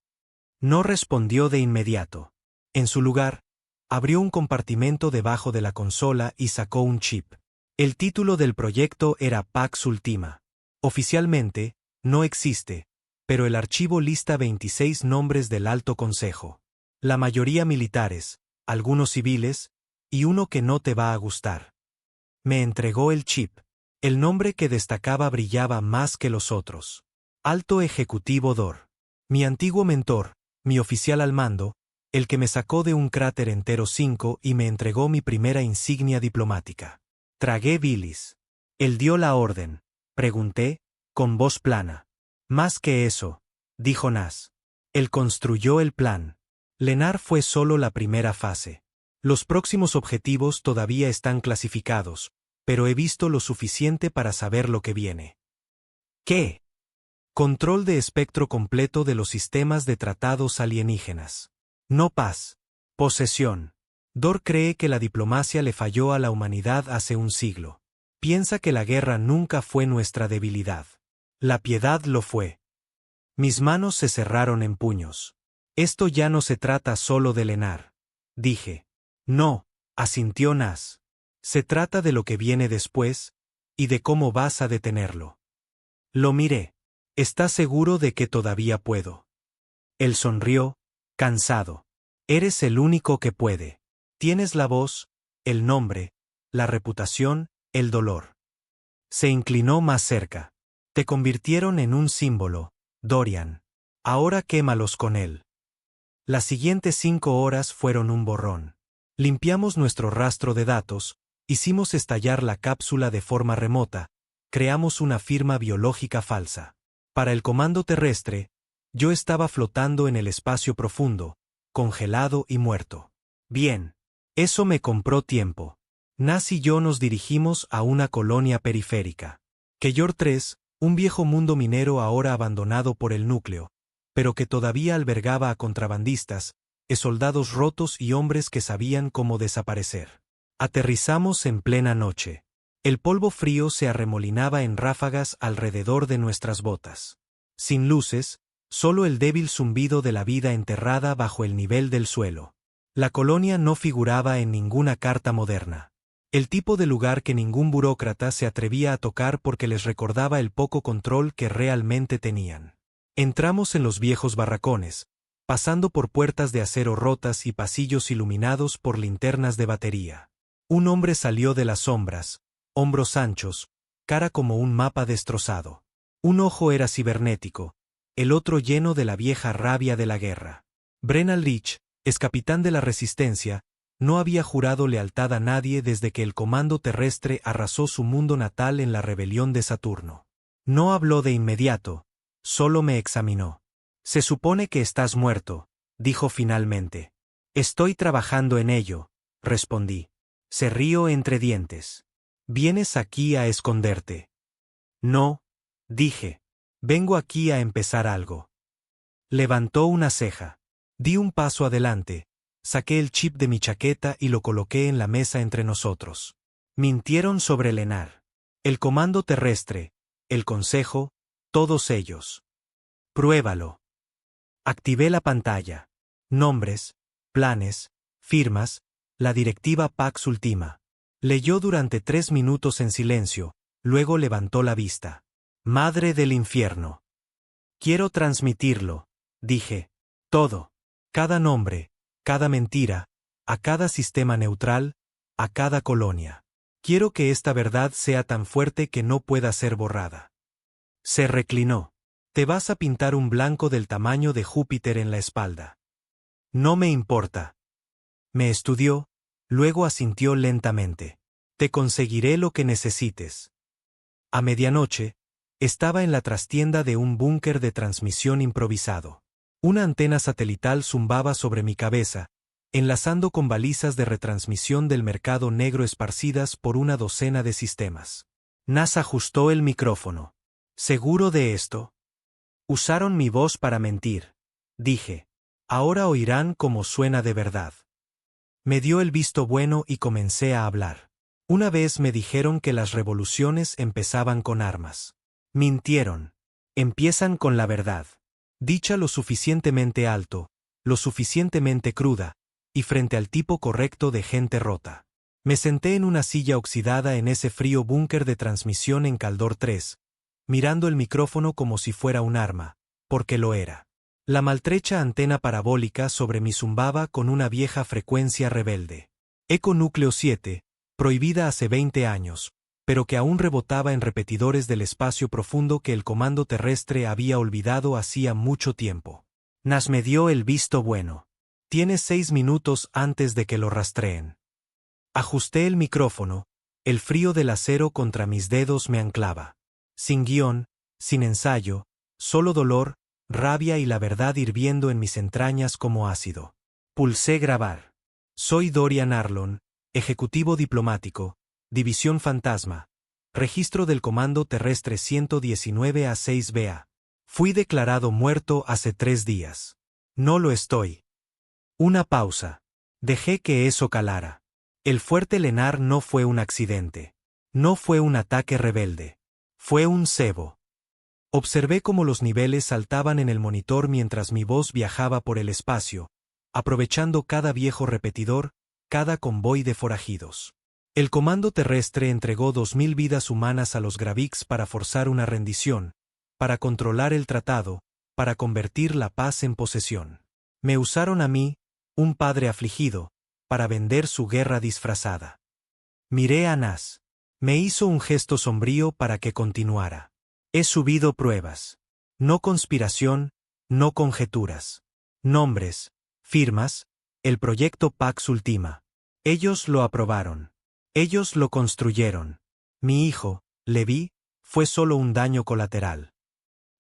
Speaker 1: No respondió de inmediato. En su lugar, abrió un compartimento debajo de la consola y sacó un chip. El título del proyecto era Pax Ultima. Oficialmente, no existe, pero el archivo lista 26 nombres del Alto Consejo. La mayoría militares, algunos civiles, y uno que no te va a gustar. Me entregó el chip. El nombre que destacaba brillaba más que los otros. Alto Ejecutivo DOR. Mi antiguo mentor, mi oficial al mando, el que me sacó de un cráter entero 5 y me entregó mi primera insignia diplomática. Tragué bilis. Él dio la orden. Pregunté, con voz plana. Más que eso, dijo Nas. Él construyó el plan. Lenar fue solo la primera fase. Los próximos objetivos todavía están clasificados, pero he visto lo suficiente para saber lo que viene. ¿Qué? Control de espectro completo de los sistemas de tratados alienígenas. No paz. Posesión. Dor cree que la diplomacia le falló a la humanidad hace un siglo. Piensa que la guerra nunca fue nuestra debilidad. La piedad lo fue. Mis manos se cerraron en puños. Esto ya no se trata solo de Lenar. Dije. No, asintió Nas. Se trata de lo que viene después, y de cómo vas a detenerlo. Lo miré. ¿Estás seguro de que todavía puedo? Él sonrió, cansado. Eres el único que puede. Tienes la voz, el nombre, la reputación, el dolor. Se inclinó más cerca. Te convirtieron en un símbolo, Dorian. Ahora quémalos con él. Las siguientes 5 horas fueron un borrón. Limpiamos nuestro rastro de datos, hicimos estallar la cápsula de forma remota, creamos una firma biológica falsa. Para el comando terrestre, yo estaba flotando en el espacio profundo, congelado y muerto. Bien. Eso me compró tiempo. Nas y yo nos dirigimos a una colonia periférica. Keyor 3, un viejo mundo minero ahora abandonado por el núcleo, pero que todavía albergaba a contrabandistas, soldados rotos y hombres que sabían cómo desaparecer. Aterrizamos en plena noche. El polvo frío se arremolinaba en ráfagas alrededor de nuestras botas. Sin luces, solo el débil zumbido de la vida enterrada bajo el nivel del suelo. La colonia no figuraba en ninguna carta moderna. El tipo de lugar que ningún burócrata se atrevía a tocar porque les recordaba el poco control que realmente tenían. Entramos en los viejos barracones, pasando por puertas de acero rotas y pasillos iluminados por linternas de batería. Un hombre salió de las sombras, hombros anchos, cara como un mapa destrozado. Un ojo era cibernético, el otro lleno de la vieja rabia de la guerra. Brennan Leach, ex capitán de la Resistencia, no había jurado lealtad a nadie desde que el comando terrestre arrasó su mundo natal en la rebelión de Saturno. No habló de inmediato, solo me examinó. Se supone que estás muerto, dijo finalmente. Estoy trabajando en ello, respondí. Se rió entre dientes. ¿Vienes aquí a esconderte? No, dije. Vengo aquí a empezar algo. Levantó una ceja. Di un paso adelante, saqué el chip de mi chaqueta y lo coloqué en la mesa entre nosotros. Mintieron sobre Lenar. El comando terrestre, el consejo, todos ellos. Pruébalo. Activé la pantalla. Nombres, planes, firmas, la directiva Pax Ultima. Leyó durante 3 minutos en silencio, luego levantó la vista. Madre del infierno. Quiero transmitirlo, dije. Todo. Cada nombre, cada mentira, a cada sistema neutral, a cada colonia. Quiero que esta verdad sea tan fuerte que no pueda ser borrada. Se reclinó. Te vas a pintar un blanco del tamaño de Júpiter en la espalda. No me importa. Me estudió, luego asintió lentamente. Te conseguiré lo que necesites. A medianoche, estaba en la trastienda de un búnker de transmisión improvisado. Una antena satelital zumbaba sobre mi cabeza, enlazando con balizas de retransmisión del mercado negro esparcidas por una docena de sistemas. Nas ajustó el micrófono. ¿Seguro de esto? Usaron mi voz para mentir. Dije. Ahora oirán cómo suena de verdad. Me dio el visto bueno y comencé a hablar. Una vez me dijeron que las revoluciones empezaban con armas. Mintieron. Empiezan con la verdad. Dicha lo suficientemente alto, lo suficientemente cruda, y frente al tipo correcto de gente rota. Me senté en una silla oxidada en ese frío búnker de transmisión en Caldor 3, mirando el micrófono como si fuera un arma, porque lo era. La maltrecha antena parabólica sobre mí zumbaba con una vieja frecuencia rebelde. Eco núcleo 7, prohibida hace 20 años, pero que aún rebotaba en repetidores del espacio profundo que el comando terrestre había olvidado hacía mucho tiempo. Nas me dio el visto bueno. Tienes 6 minutos antes de que lo rastreen. Ajusté el micrófono, el frío del acero contra mis dedos me anclaba. Sin guión, sin ensayo, solo dolor, rabia y la verdad hirviendo en mis entrañas como ácido. Pulsé grabar. Soy Dorian Arlon, ejecutivo diplomático, División Fantasma, registro del Comando Terrestre 119 a 6BA. Fui declarado muerto hace 3 días. No lo estoy. Una pausa. Dejé que eso calara. El fuerte Lenar no fue un accidente. No fue un ataque rebelde. Fue un cebo. Observé cómo los niveles saltaban en el monitor mientras mi voz viajaba por el espacio, aprovechando cada viejo repetidor, cada convoy de forajidos. El comando terrestre entregó 2000 vidas humanas a los Gravix para forzar una rendición, para controlar el tratado, para convertir la paz en posesión. Me usaron a mí, un padre afligido, para vender su guerra disfrazada. Miré a Nas. Me hizo un gesto sombrío para que continuara. He subido pruebas. No conspiración, no conjeturas. Nombres, firmas, el proyecto Pax Ultima. Ellos lo aprobaron. Ellos lo construyeron. Mi hijo, Levi, fue solo un daño colateral.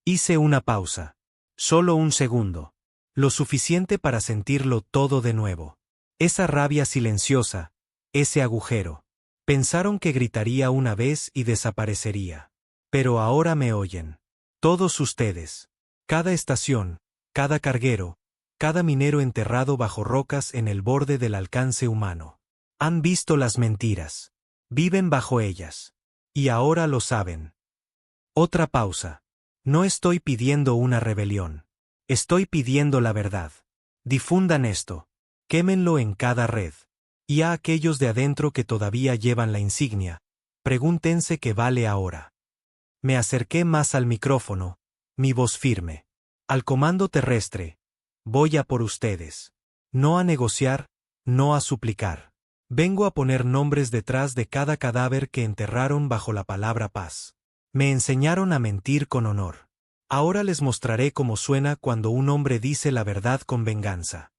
Speaker 1: Hice una pausa. Solo un segundo. Lo suficiente para sentirlo todo de nuevo. Esa rabia silenciosa, ese agujero. Pensaron que gritaría una vez y desaparecería. Pero ahora me oyen. Todos ustedes. Cada estación, cada carguero, cada minero enterrado bajo rocas en el borde del alcance humano. Han visto las mentiras. Viven bajo ellas. Y ahora lo saben. Otra pausa. No estoy pidiendo una rebelión. Estoy pidiendo la verdad. Difundan esto. Quémenlo en cada red. Y a aquellos de adentro que todavía llevan la insignia, pregúntense qué vale ahora. Me acerqué más al micrófono, mi voz firme. Al comando terrestre. Voy a por ustedes. No a negociar, no a suplicar. Vengo a poner nombres detrás de cada cadáver que enterraron bajo la palabra paz. Me enseñaron a mentir con honor. Ahora les mostraré cómo suena cuando un hombre dice la verdad con venganza.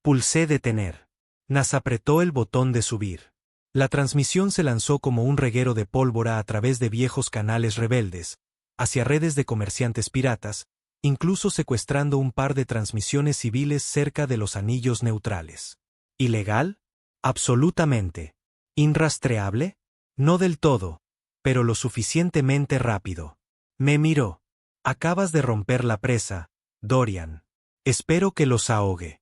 Speaker 1: Pulsé detener. Nas apretó el botón de subir. La transmisión se lanzó como un reguero de pólvora a través de viejos canales rebeldes, hacia redes de comerciantes piratas, incluso secuestrando un par de transmisiones civiles cerca de los anillos neutrales. ¿Ilegal? Absolutamente. ¿Inrastreable? No del todo, pero lo suficientemente rápido. Me miró. Acabas de romper la presa, Dorian. Espero que los ahogue.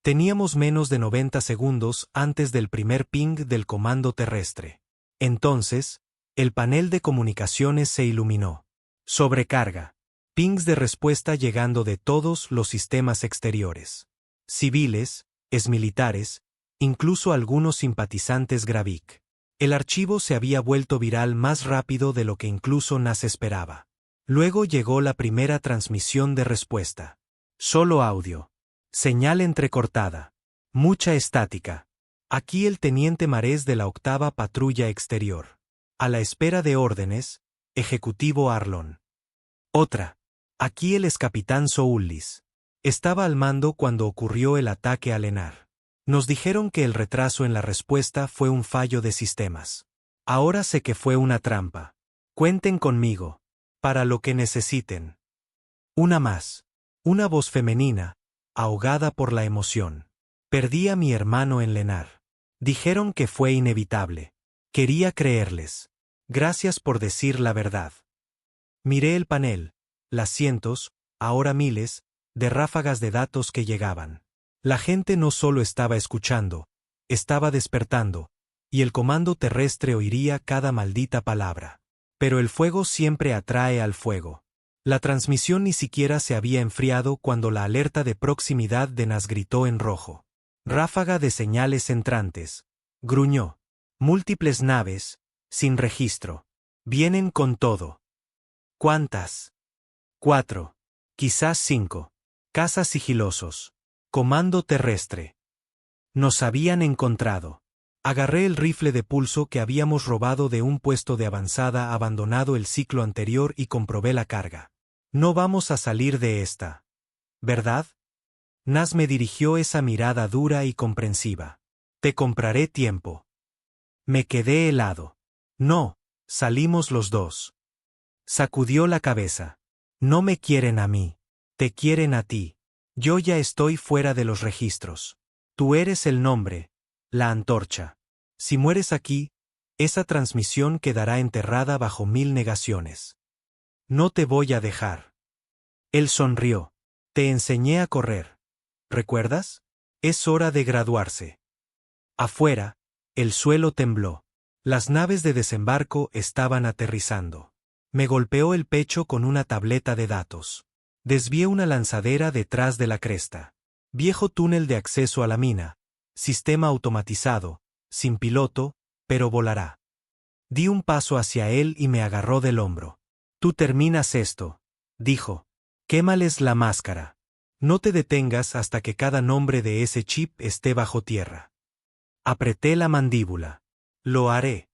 Speaker 1: Teníamos menos de 90 segundos antes del primer ping del comando terrestre. Entonces, el panel de comunicaciones se iluminó. Sobrecarga. Pings de respuesta llegando de todos los sistemas exteriores. Civiles, exmilitares, incluso algunos simpatizantes Gravik. El archivo se había vuelto viral más rápido de lo que incluso Nas esperaba. Luego llegó la primera transmisión de respuesta. Solo audio. Señal entrecortada. Mucha estática. Aquí el teniente Marés de la 8ª Patrulla Exterior. A la espera de órdenes, ejecutivo Arlon. Otra. Aquí el excapitán Soullis. Estaba al mando cuando ocurrió el ataque a Lenar. Nos dijeron que el retraso en la respuesta fue un fallo de sistemas. Ahora sé que fue una trampa. Cuenten conmigo. Para lo que necesiten. Una más. Una voz femenina, ahogada por la emoción. Perdí a mi hermano en Lenar. Dijeron que fue inevitable. Quería creerles. Gracias por decir la verdad. Miré el panel, las cientos, ahora miles, de ráfagas de datos que llegaban. La gente no solo estaba escuchando, estaba despertando, y el comando terrestre oiría cada maldita palabra. Pero el fuego siempre atrae al fuego. La transmisión ni siquiera se había enfriado cuando la alerta de proximidad de Nas gritó en rojo. Ráfaga de señales entrantes. Gruñó. Múltiples naves, sin registro. Vienen con todo. ¿Cuántas? 4. Quizás 5. Cazas sigilosos. Comando terrestre. Nos habían encontrado. Agarré el rifle de pulso que habíamos robado de un puesto de avanzada abandonado el ciclo anterior y comprobé la carga. No vamos a salir de esta. ¿Verdad? Nas me dirigió esa mirada dura y comprensiva. Te compraré tiempo. Me quedé helado. No, salimos los dos. Sacudió la cabeza. No me quieren a mí. Te quieren a ti. Yo ya estoy fuera de los registros. Tú eres el nombre, la antorcha. Si mueres aquí, esa transmisión quedará enterrada bajo 1000 negaciones. No te voy a dejar. Él sonrió. Te enseñé a correr. ¿Recuerdas? Es hora de graduarse. Afuera, el suelo tembló. Las naves de desembarco estaban aterrizando. Me golpeó el pecho con una tableta de datos. Desvié una lanzadera detrás de la cresta. Viejo túnel de acceso a la mina. Sistema automatizado, sin piloto, pero volará. Di un paso hacia él y me agarró del hombro. Tú terminas esto, dijo. Quémales la máscara. No te detengas hasta que cada nombre de ese chip esté bajo tierra. Apreté la mandíbula. Lo haré.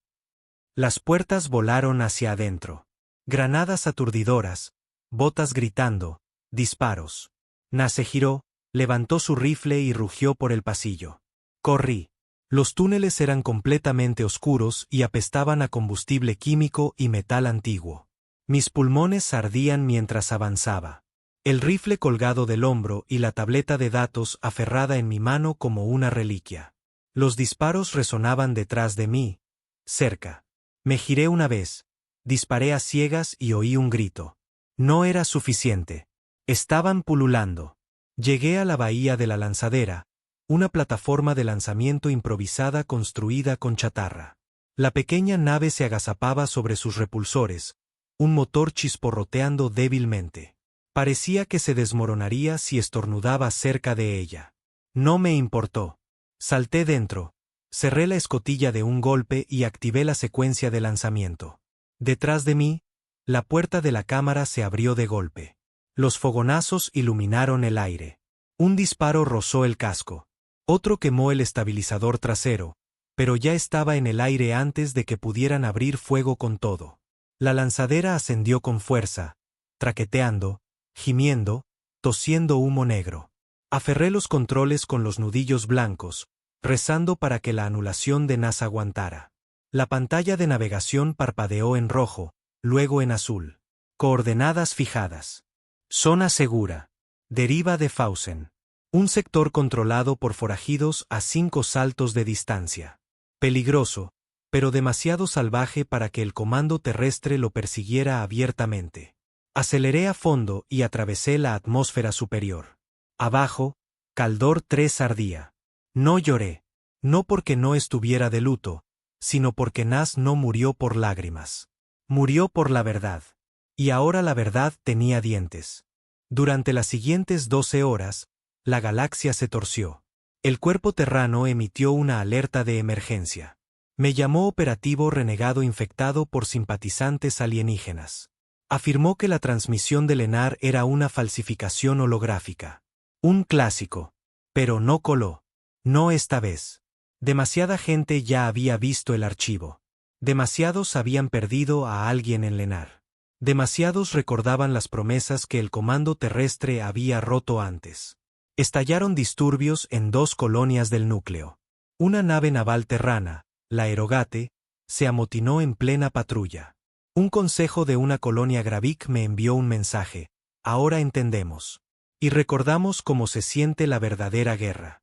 Speaker 1: Las puertas volaron hacia adentro. Granadas aturdidoras, botas gritando, disparos. Nas se giró, levantó su rifle y rugió por el pasillo. Corrí. Los túneles eran completamente oscuros y apestaban a combustible químico y metal antiguo. Mis pulmones ardían mientras avanzaba. El rifle colgado del hombro y la tableta de datos aferrada en mi mano como una reliquia. Los disparos resonaban detrás de mí, cerca. Me giré una vez, disparé a ciegas y oí un grito. No era suficiente. Estaban pululando. Llegué a la bahía de la lanzadera, una plataforma de lanzamiento improvisada construida con chatarra. La pequeña nave se agazapaba sobre sus repulsores, un motor chisporroteando débilmente. Parecía que se desmoronaría si estornudaba cerca de ella. No me importó. Salté dentro, cerré la escotilla de un golpe y activé la secuencia de lanzamiento. Detrás de mí, la puerta de la cámara se abrió de golpe. Los fogonazos iluminaron el aire. Un disparo rozó el casco. Otro quemó el estabilizador trasero, pero ya estaba en el aire antes de que pudieran abrir fuego con todo. La lanzadera ascendió con fuerza, traqueteando, gimiendo, tosiendo humo negro. Aferré los controles con los nudillos blancos, rezando para que la anulación de Nas aguantara. La pantalla de navegación parpadeó en rojo, luego en azul. Coordenadas fijadas. Zona segura. Deriva de Fausen. Un sector controlado por forajidos a 5 saltos de distancia. Peligroso, pero demasiado salvaje para que el comando terrestre lo persiguiera abiertamente. Aceleré a fondo y atravesé la atmósfera superior. Abajo, Caldor 3 ardía. No lloré, no porque no estuviera de luto, sino porque Nas no murió por lágrimas. Murió por la verdad. Y ahora la verdad tenía dientes. Durante las siguientes 12 horas, la galaxia se torció. El cuerpo terrano emitió una alerta de emergencia. Me llamó operativo renegado infectado por simpatizantes alienígenas. Afirmó que la transmisión de Lenar era una falsificación holográfica. Un clásico. Pero no coló. No esta vez. Demasiada gente ya había visto el archivo. Demasiados habían perdido a alguien en Lenar. Demasiados recordaban las promesas que el comando terrestre había roto antes. Estallaron disturbios en 2 colonias del núcleo. Una nave naval terrana, la Aerogate, se amotinó en plena patrulla. Un consejo de una colonia Gravik me envió un mensaje. Ahora entendemos. Y recordamos cómo se siente la verdadera guerra.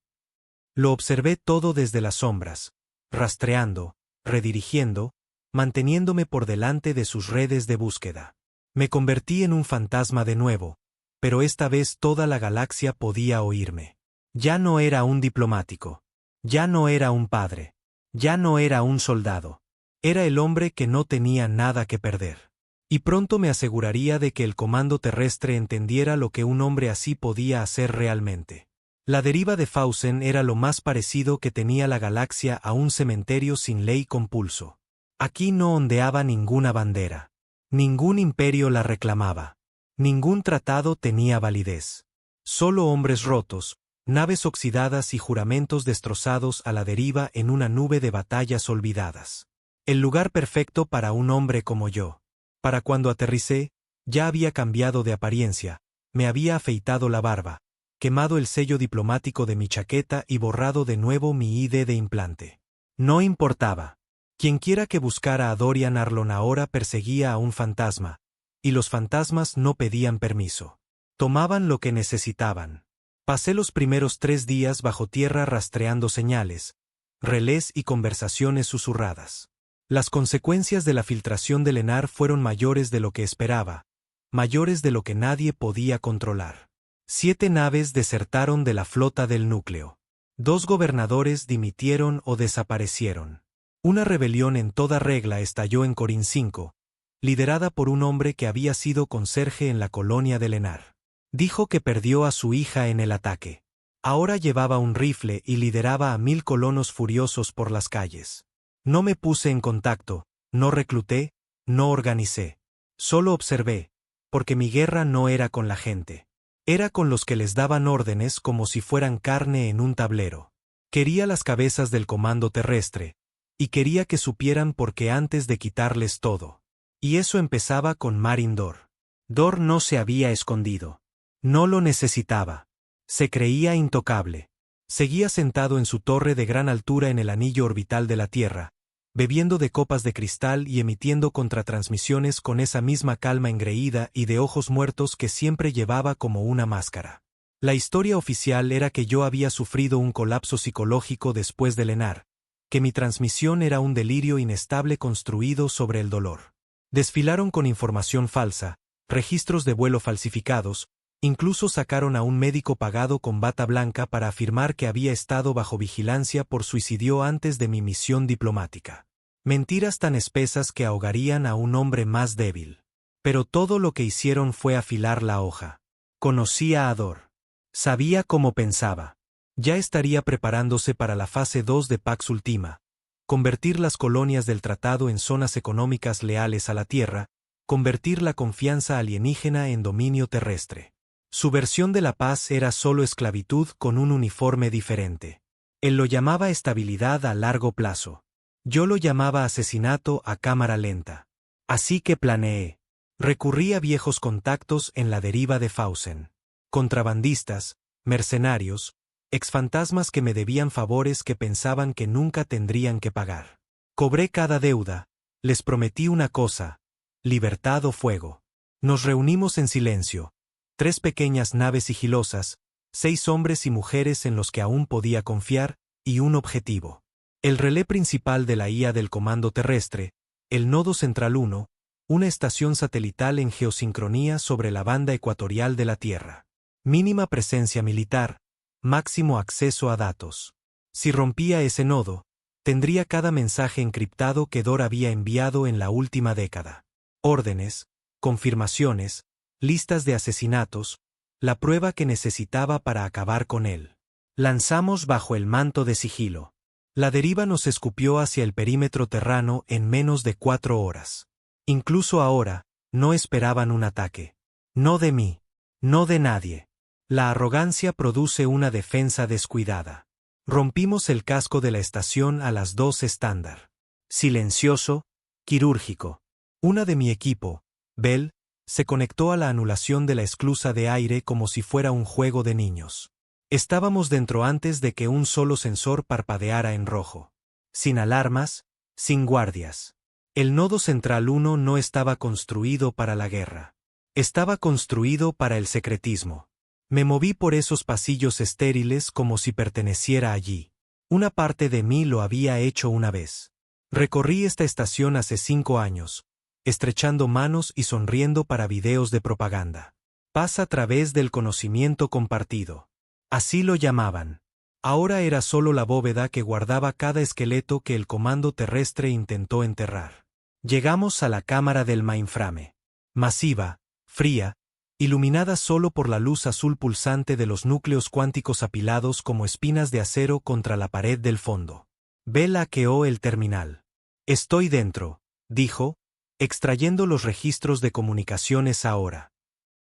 Speaker 1: Lo observé todo desde las sombras, rastreando, redirigiendo, manteniéndome por delante de sus redes de búsqueda. Me convertí en un fantasma de nuevo, pero esta vez toda la galaxia podía oírme. Ya no era un diplomático. Ya no era un padre. Ya no era un soldado. Era el hombre que no tenía nada que perder. Y pronto me aseguraría de que el comando terrestre entendiera lo que un hombre así podía hacer realmente. La deriva de Fausen era lo más parecido que tenía la galaxia a un cementerio sin ley con pulso. Aquí no ondeaba ninguna bandera. Ningún imperio la reclamaba. Ningún tratado tenía validez. Solo hombres rotos, naves oxidadas y juramentos destrozados a la deriva en una nube de batallas olvidadas. El lugar perfecto para un hombre como yo. Para cuando aterricé, ya había cambiado de apariencia, me había afeitado la barba, quemado el sello diplomático de mi chaqueta y borrado de nuevo mi ID de implante. No importaba. Quienquiera que buscara a Dorian Arlon ahora perseguía a un fantasma, y los fantasmas no pedían permiso. Tomaban lo que necesitaban. Pasé los primeros 3 días bajo tierra rastreando señales, relés y conversaciones susurradas. Las consecuencias de la filtración de Lenar fueron mayores de lo que esperaba, mayores de lo que nadie podía controlar. 7 naves desertaron de la flota del núcleo. 2 gobernadores dimitieron o desaparecieron. Una rebelión en toda regla estalló en Corin 5, liderada por un hombre que había sido conserje en la colonia de Lenar. Dijo que perdió a su hija en el ataque. Ahora llevaba un rifle y lideraba a 1000 colonos furiosos por las calles. No me puse en contacto, no recluté, no organicé. Solo observé, porque mi guerra no era con la gente. Era con los que les daban órdenes como si fueran carne en un tablero. Quería las cabezas del comando terrestre, y quería que supieran por qué antes de quitarles todo. Y eso empezaba con Marin Dor. Dor no se había escondido. No lo necesitaba. Se creía intocable. Seguía sentado en su torre de gran altura en el anillo orbital de la Tierra, bebiendo de copas de cristal y emitiendo contratransmisiones con esa misma calma engreída y de ojos muertos que siempre llevaba como una máscara. La historia oficial era que yo había sufrido un colapso psicológico después de Lenar, que mi transmisión era un delirio inestable construido sobre el dolor. Desfilaron con información falsa, registros de vuelo falsificados, incluso sacaron a un médico pagado con bata blanca para afirmar que había estado bajo vigilancia por suicidio antes de mi misión diplomática. Mentiras tan espesas que ahogarían a un hombre más débil. Pero todo lo que hicieron fue afilar la hoja. Conocía a Dor. Sabía cómo pensaba. Ya estaría preparándose para la fase 2 de Pax Ultima. Convertir las colonias del tratado en zonas económicas leales a la Tierra, convertir la confianza alienígena en dominio terrestre. Su versión de la paz era solo esclavitud con un uniforme diferente. Él lo llamaba estabilidad a largo plazo. Yo lo llamaba asesinato a cámara lenta. Así que planeé. Recurrí a viejos contactos en la deriva de Fausen. Contrabandistas, mercenarios, exfantasmas que me debían favores que pensaban que nunca tendrían que pagar. Cobré cada deuda, les prometí una cosa: libertad o fuego. Nos reunimos en silencio. 3 pequeñas naves sigilosas, 6 hombres y mujeres en los que aún podía confiar, y un objetivo. El relé principal de la IA del Comando Terrestre, el Nodo Central 1, una estación satelital en geosincronía sobre la banda ecuatorial de la Tierra. Mínima presencia militar, máximo acceso a datos. Si rompía ese nodo, tendría cada mensaje encriptado que Dor había enviado en la última década. Órdenes, confirmaciones, listas de asesinatos, la prueba que necesitaba para acabar con él. Lanzamos bajo el manto de sigilo. La deriva nos escupió hacia el perímetro terrano en menos de 4 horas. Incluso ahora, no esperaban un ataque. No de mí. No de nadie. La arrogancia produce una defensa descuidada. Rompimos el casco de la estación a las 2 estándar. Silencioso, quirúrgico. Una de mi equipo, Bell, se conectó a la anulación de la esclusa de aire como si fuera un juego de niños. Estábamos dentro antes de que un solo sensor parpadeara en rojo. Sin alarmas, sin guardias. El Nodo Central 1 no estaba construido para la guerra. Estaba construido para el secretismo. Me moví por esos pasillos estériles como si perteneciera allí. Una parte de mí lo había hecho una vez. Recorrí esta estación hace 5 años, estrechando manos y sonriendo para videos de propaganda. Paz a través del conocimiento compartido. Así lo llamaban. Ahora era solo la bóveda que guardaba cada esqueleto que el comando terrestre intentó enterrar. Llegamos a la cámara del mainframe. Masiva, fría, iluminada solo por la luz azul pulsante de los núcleos cuánticos apilados como espinas de acero contra la pared del fondo. Bell hackeó el terminal. Estoy dentro, dijo, extrayendo los registros de comunicaciones ahora.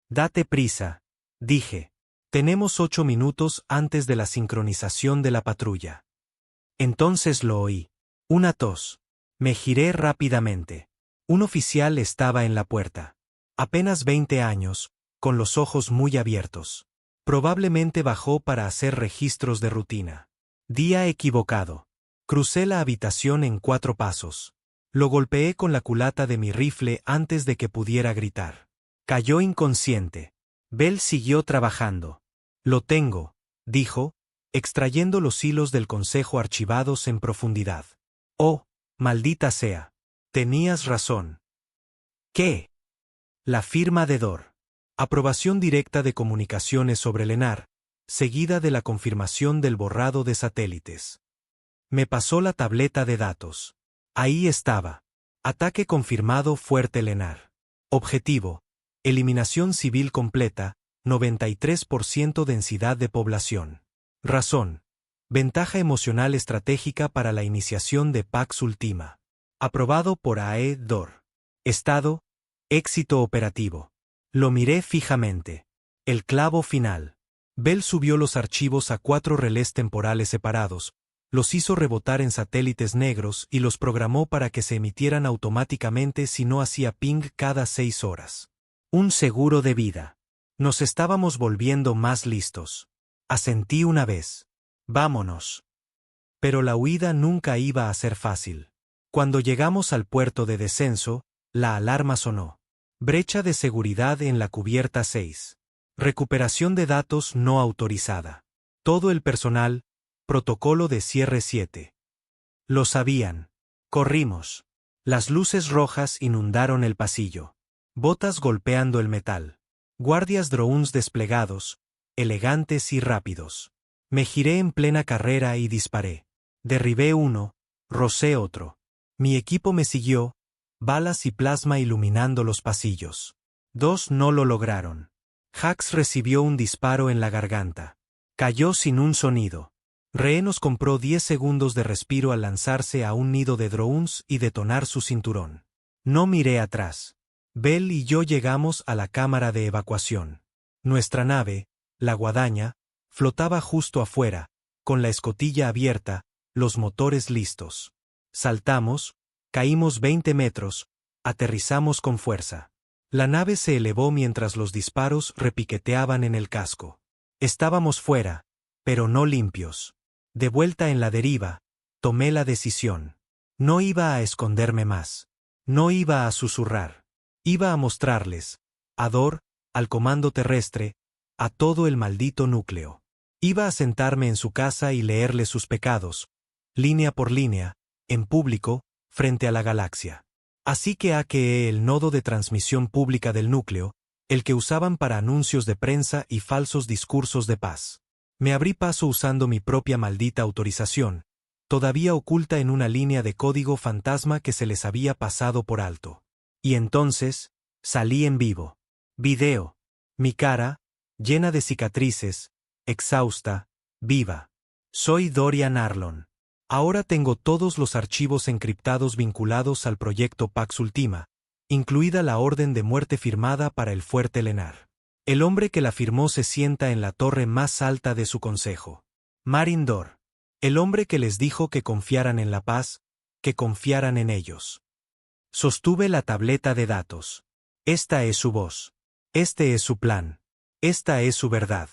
Speaker 1: Date prisa, dije. Tenemos 8 minutos antes de la sincronización de la patrulla. Entonces lo oí. Una tos. Me giré rápidamente. Un oficial estaba en la puerta. Apenas 20 años, con los ojos muy abiertos. Probablemente bajó para hacer registros de rutina. Día equivocado. Crucé la habitación en 4 pasos. Lo golpeé con la culata de mi rifle antes de que pudiera gritar. Cayó inconsciente. Bell siguió trabajando. Lo tengo, dijo, extrayendo los hilos del consejo archivados en profundidad. Oh, maldita sea. Tenías razón. ¿Qué? La firma de Dor. Aprobación directa de comunicaciones sobre Lenar, seguida de la confirmación del borrado de satélites. Me pasó la tableta de datos. Ahí estaba. Ataque confirmado Fuerte Lenar. Objetivo. Eliminación civil completa, 93% densidad de población. Razón. Ventaja emocional estratégica para la iniciación de Pax Ultima. Aprobado por AE-DOR. Estado. Éxito operativo. Lo miré fijamente. El clavo final. Bell subió los archivos a 4 relés temporales separados, los hizo rebotar en satélites negros y los programó para que se emitieran automáticamente si no hacía ping cada 6 horas. Un seguro de vida. Nos estábamos volviendo más listos. Asentí una vez. Vámonos. Pero la huida nunca iba a ser fácil. Cuando llegamos al puerto de descenso, la alarma sonó. Brecha de seguridad en la cubierta 6. Recuperación de datos no autorizada. Todo el personal, protocolo de cierre 7. Lo sabían. Corrimos. Las luces rojas inundaron el pasillo. Botas golpeando el metal. Guardias drones desplegados, elegantes y rápidos. Me giré en plena carrera y disparé. Derribé uno, rocé otro. Mi equipo me siguió, balas y plasma iluminando los pasillos. 2 no lo lograron. Hax recibió un disparo en la garganta. Cayó sin un sonido. Ree nos compró 10 segundos de respiro al lanzarse a un nido de drones y detonar su cinturón. No miré atrás. Bell y yo llegamos a la cámara de evacuación. Nuestra nave, la Guadaña, flotaba justo afuera, con la escotilla abierta, los motores listos. Saltamos, caímos 20 metros, aterrizamos con fuerza. La nave se elevó mientras los disparos repiqueteaban en el casco. Estábamos fuera, pero no limpios. De vuelta en la deriva, tomé la decisión. No iba a esconderme más. No iba a susurrar. Iba a mostrarles, a Dor, al comando terrestre, a todo el maldito núcleo. Iba a sentarme en su casa y leerle sus pecados, línea por línea, en público, frente a la galaxia. Así que hackeé el nodo de transmisión pública del núcleo, el que usaban para anuncios de prensa y falsos discursos de paz. Me abrí paso usando mi propia maldita autorización, todavía oculta en una línea de código fantasma que se les había pasado por alto. Y entonces, salí en vivo. Video. Mi cara, llena de cicatrices, exhausta, viva. Soy Dorian Arlon. Ahora tengo todos los archivos encriptados vinculados al proyecto Pax Ultima, incluida la orden de muerte firmada para el Fuerte Lenar. El hombre que la firmó se sienta en la torre más alta de su consejo. Marin Dor. El hombre que les dijo que confiaran en la paz, que confiaran en ellos. Sostuve la tableta de datos. Esta es su voz. Este es su plan. Esta es su verdad.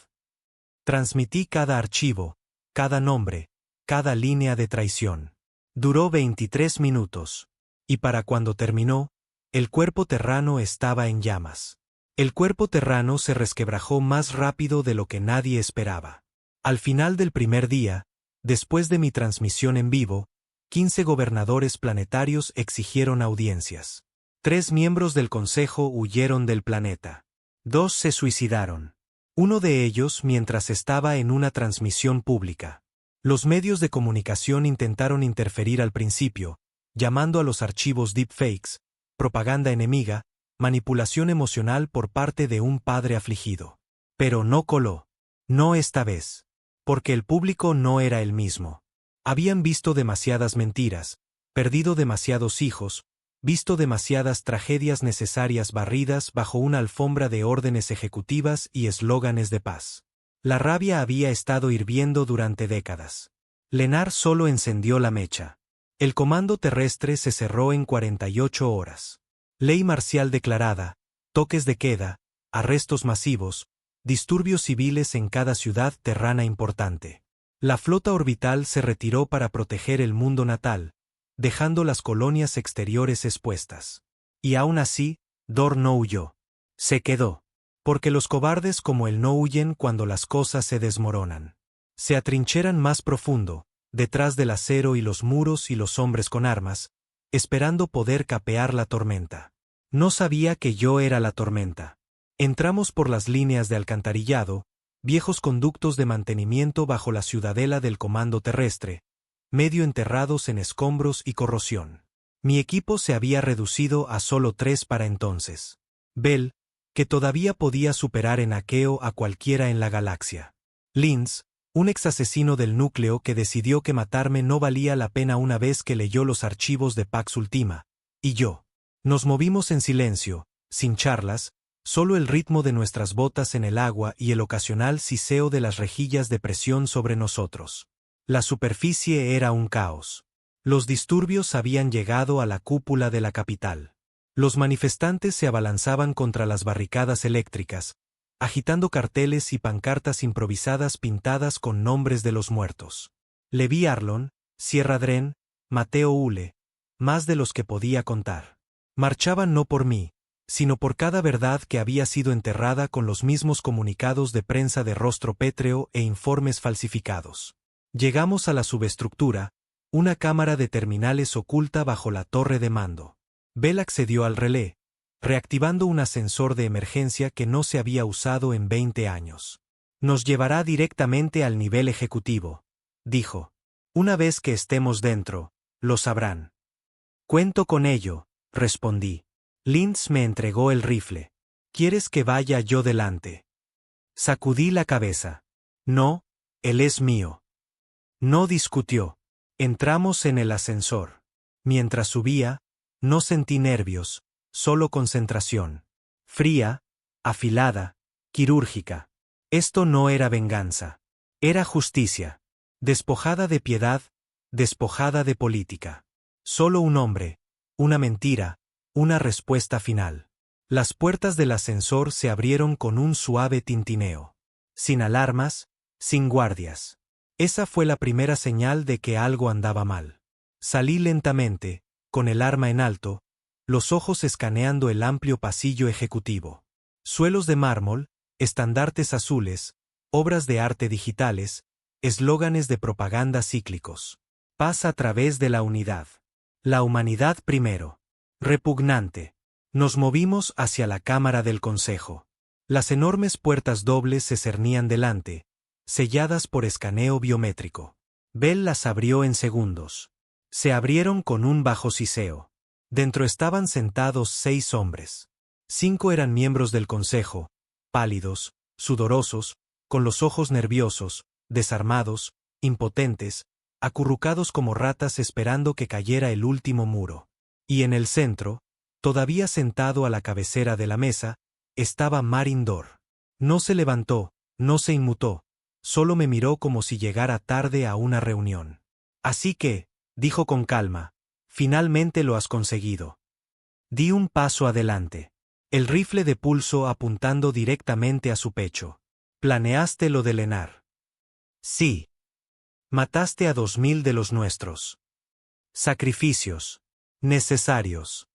Speaker 1: Transmití cada archivo, cada nombre, cada línea de traición. Duró 23 minutos. Y para cuando terminó, el cuerpo terrano estaba en llamas. El cuerpo terrano se resquebrajó más rápido de lo que nadie esperaba. Al final del primer día, después de mi transmisión en vivo, 15 gobernadores planetarios exigieron audiencias. 3 miembros del Consejo huyeron del planeta. 2 se suicidaron. Uno de ellos mientras estaba en una transmisión pública. Los medios de comunicación intentaron interferir al principio, llamando a los archivos deepfakes, propaganda enemiga, manipulación emocional por parte de un padre afligido. Pero no coló. No esta vez. Porque el público no era el mismo. Habían visto demasiadas mentiras, perdido demasiados hijos, visto demasiadas tragedias necesarias barridas bajo una alfombra de órdenes ejecutivas y eslóganes de paz. La rabia había estado hirviendo durante décadas. Lenar solo encendió la mecha. El comando terrestre se cerró en 48 horas. Ley marcial declarada, toques de queda, arrestos masivos, disturbios civiles en cada ciudad terrana importante. La flota orbital se retiró para proteger el mundo natal, dejando las colonias exteriores expuestas. Y aún así, Dor no huyó. Se quedó. Porque los cobardes como él no huyen cuando las cosas se desmoronan. Se atrincheran más profundo, detrás del acero y los muros y los hombres con armas, esperando poder capear la tormenta. No sabía que yo era la tormenta. Entramos por las líneas de alcantarillado, viejos conductos de mantenimiento bajo la ciudadela del comando terrestre, medio enterrados en escombros y corrosión. Mi equipo se había reducido a solo 3 para entonces. Bell, que todavía podía superar en hackeo a cualquiera en la galaxia. Linz, un exasesino del núcleo que decidió que matarme no valía la pena una vez que leyó los archivos de Pax Ultima, y yo. Nos movimos en silencio, sin charlas, solo el ritmo de nuestras botas en el agua y el ocasional siseo de las rejillas de presión sobre nosotros. La superficie era un caos. Los disturbios habían llegado a la cúpula de la capital. Los manifestantes se abalanzaban contra las barricadas eléctricas, agitando carteles y pancartas improvisadas pintadas con nombres de los muertos. Levi Arlon, Sierra Dren, Mateo Ule, más de los que podía contar. Marchaban no por mí, sino por cada verdad que había sido enterrada con los mismos comunicados de prensa de rostro pétreo e informes falsificados. Llegamos a la subestructura, una cámara de terminales oculta bajo la torre de mando. Bell accedió al relé, reactivando un ascensor de emergencia que no se había usado en 20 años. Nos llevará directamente al nivel ejecutivo, dijo. Una vez que estemos dentro, lo sabrán. Cuento con ello, respondí. Linz me entregó el rifle. ¿Quieres que vaya yo delante? Sacudí la cabeza. No, él es mío. No discutió. Entramos en el ascensor. Mientras subía, no sentí nervios, solo concentración. Fría, afilada, quirúrgica. Esto no era venganza. Era justicia. Despojada de piedad, despojada de política. Solo un hombre, una mentira, una respuesta final. Las puertas del ascensor se abrieron con un suave tintineo. Sin alarmas, sin guardias. Esa fue la primera señal de que algo andaba mal. Salí lentamente, con el arma en alto, los ojos escaneando el amplio pasillo ejecutivo. Suelos de mármol, estandartes azules, obras de arte digitales, eslóganes de propaganda cíclicos. Paz a través de la unidad. La humanidad primero. Repugnante. Nos movimos hacia la cámara del consejo. Las enormes puertas dobles se cernían delante, selladas por escaneo biométrico. Bell las abrió en segundos. Se abrieron con un bajo siseo. Dentro estaban sentados 6 hombres. 5 eran miembros del consejo, pálidos, sudorosos, con los ojos nerviosos, desarmados, impotentes, acurrucados como ratas esperando que cayera el último muro. Y en el centro, todavía sentado a la cabecera de la mesa, estaba Marin Dor. No se levantó, no se inmutó, solo me miró como si llegara tarde a una reunión. Así que, dijo con calma, finalmente lo has conseguido. Di un paso adelante. El rifle de pulso apuntando directamente a su pecho. ¿Planeaste lo de Lenar? Sí. Mataste a 2000 de los nuestros. Sacrificios. Necesarios.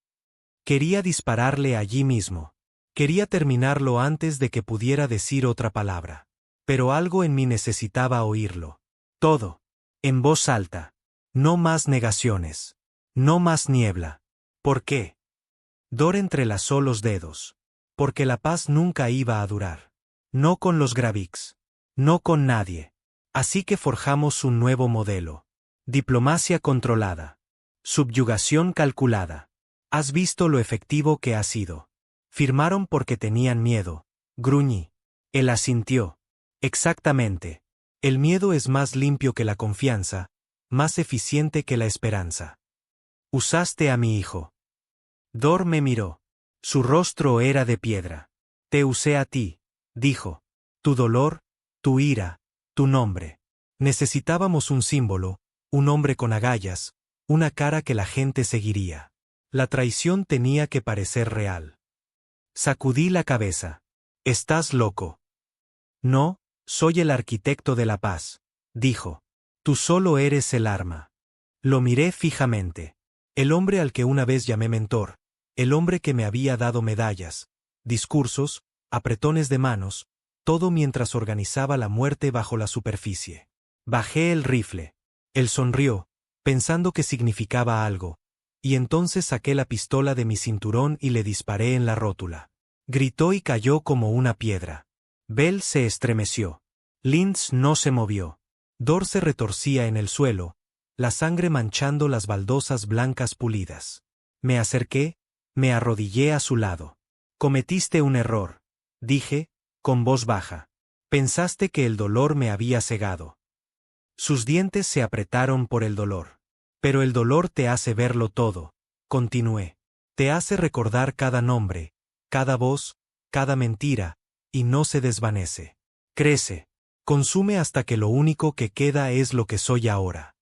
Speaker 1: Quería dispararle allí mismo. Quería terminarlo antes de que pudiera decir otra palabra. Pero algo en mí necesitaba oírlo. Todo. En voz alta. No más negaciones. No más niebla. ¿Por qué? Dor entrelazó los dedos. Porque la paz nunca iba a durar. No con los Gravix. No con nadie. Así que forjamos un nuevo modelo. Diplomacia controlada. Subyugación calculada. ¿Has visto lo efectivo que ha sido? Firmaron porque tenían miedo. Gruñí. Él asintió. Exactamente. El miedo es más limpio que la confianza, más eficiente que la esperanza. Usaste a mi hijo. Dor me miró. Su rostro era de piedra. Te usé a ti, dijo. Tu dolor, tu ira, tu nombre. Necesitábamos un símbolo, un hombre con agallas, una cara que la gente seguiría. La traición tenía que parecer real. Sacudí la cabeza. ¿Estás loco? No, soy el arquitecto de la paz, dijo. Tú solo eres el arma. Lo miré fijamente. El hombre al que una vez llamé mentor, el hombre que me había dado medallas, discursos, apretones de manos, todo mientras organizaba la muerte bajo la superficie. Bajé el rifle. Él sonrió, pensando que significaba algo, y entonces saqué la pistola de mi cinturón y le disparé en la rótula. Gritó y cayó como una piedra. Bell se estremeció. Linz no se movió. Dor se retorcía en el suelo, la sangre manchando las baldosas blancas pulidas. Me acerqué, me arrodillé a su lado. Cometiste un error, dije, con voz baja. Pensaste que el dolor me había cegado. Sus dientes se apretaron por el dolor. Pero el dolor te hace verlo todo, continué. Te hace recordar cada nombre, cada voz, cada mentira, y no se desvanece. Crece, consume hasta que lo único que queda es lo que soy ahora.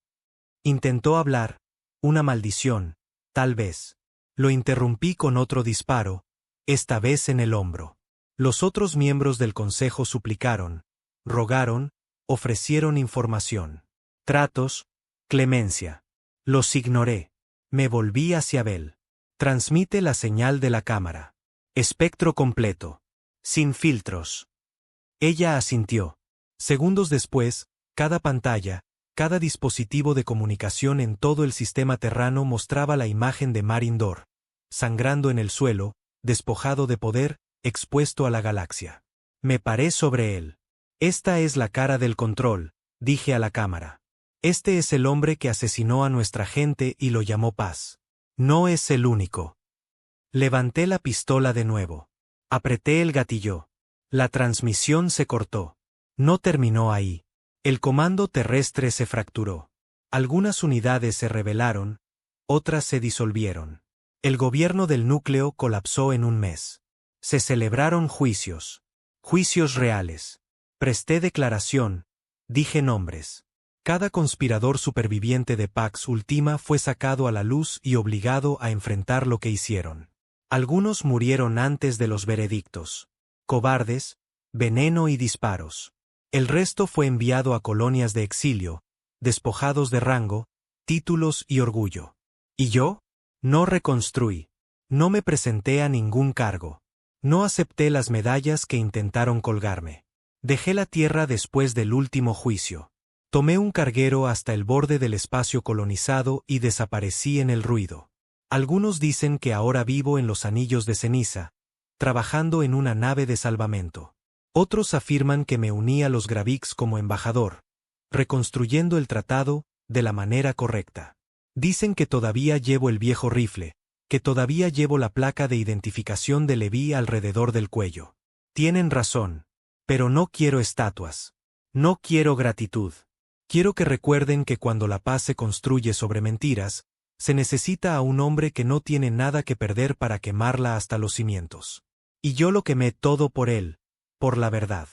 Speaker 1: Intentó hablar, una maldición, tal vez. Lo interrumpí con otro disparo, esta vez en el hombro. Los otros miembros del consejo suplicaron, rogaron, ofrecieron información. Tratos, clemencia. Los ignoré. Me volví hacia Bell. Transmite la señal de la cámara. Espectro completo. Sin filtros. Ella asintió. Segundos después, cada pantalla, cada dispositivo de comunicación en todo el sistema terrano mostraba la imagen de Marindor, sangrando en el suelo, despojado de poder, expuesto a la galaxia. Me paré sobre él. Esta es la cara del control, dije a la cámara. Este es el hombre que asesinó a nuestra gente y lo llamó paz. No es el único. Levanté la pistola de nuevo. Apreté el gatillo. La transmisión se cortó. No terminó ahí. El comando terrestre se fracturó. Algunas unidades se rebelaron, otras se disolvieron. El gobierno del núcleo colapsó en un mes. Se celebraron juicios. Juicios reales. Presté declaración. Dije nombres. Cada conspirador superviviente de Pax Ultima fue sacado a la luz y obligado a enfrentar lo que hicieron. Algunos murieron antes de los veredictos. Cobardes, veneno y disparos. El resto fue enviado a colonias de exilio, despojados de rango, títulos y orgullo. ¿Y yo? No reconstruí. No me presenté a ningún cargo. No acepté las medallas que intentaron colgarme. Dejé la tierra después del último juicio. Tomé un carguero hasta el borde del espacio colonizado y desaparecí en el ruido. Algunos dicen que ahora vivo en los anillos de ceniza, trabajando en una nave de salvamento. Otros afirman que me uní a los Gravix como embajador, reconstruyendo el tratado de la manera correcta. Dicen que todavía llevo el viejo rifle, que todavía llevo la placa de identificación de Leví alrededor del cuello. Tienen razón, pero no quiero estatuas. No quiero gratitud. Quiero que recuerden que cuando la paz se construye sobre mentiras, se necesita a un hombre que no tiene nada que perder para quemarla hasta los cimientos. Y yo lo quemé todo por él, por la verdad.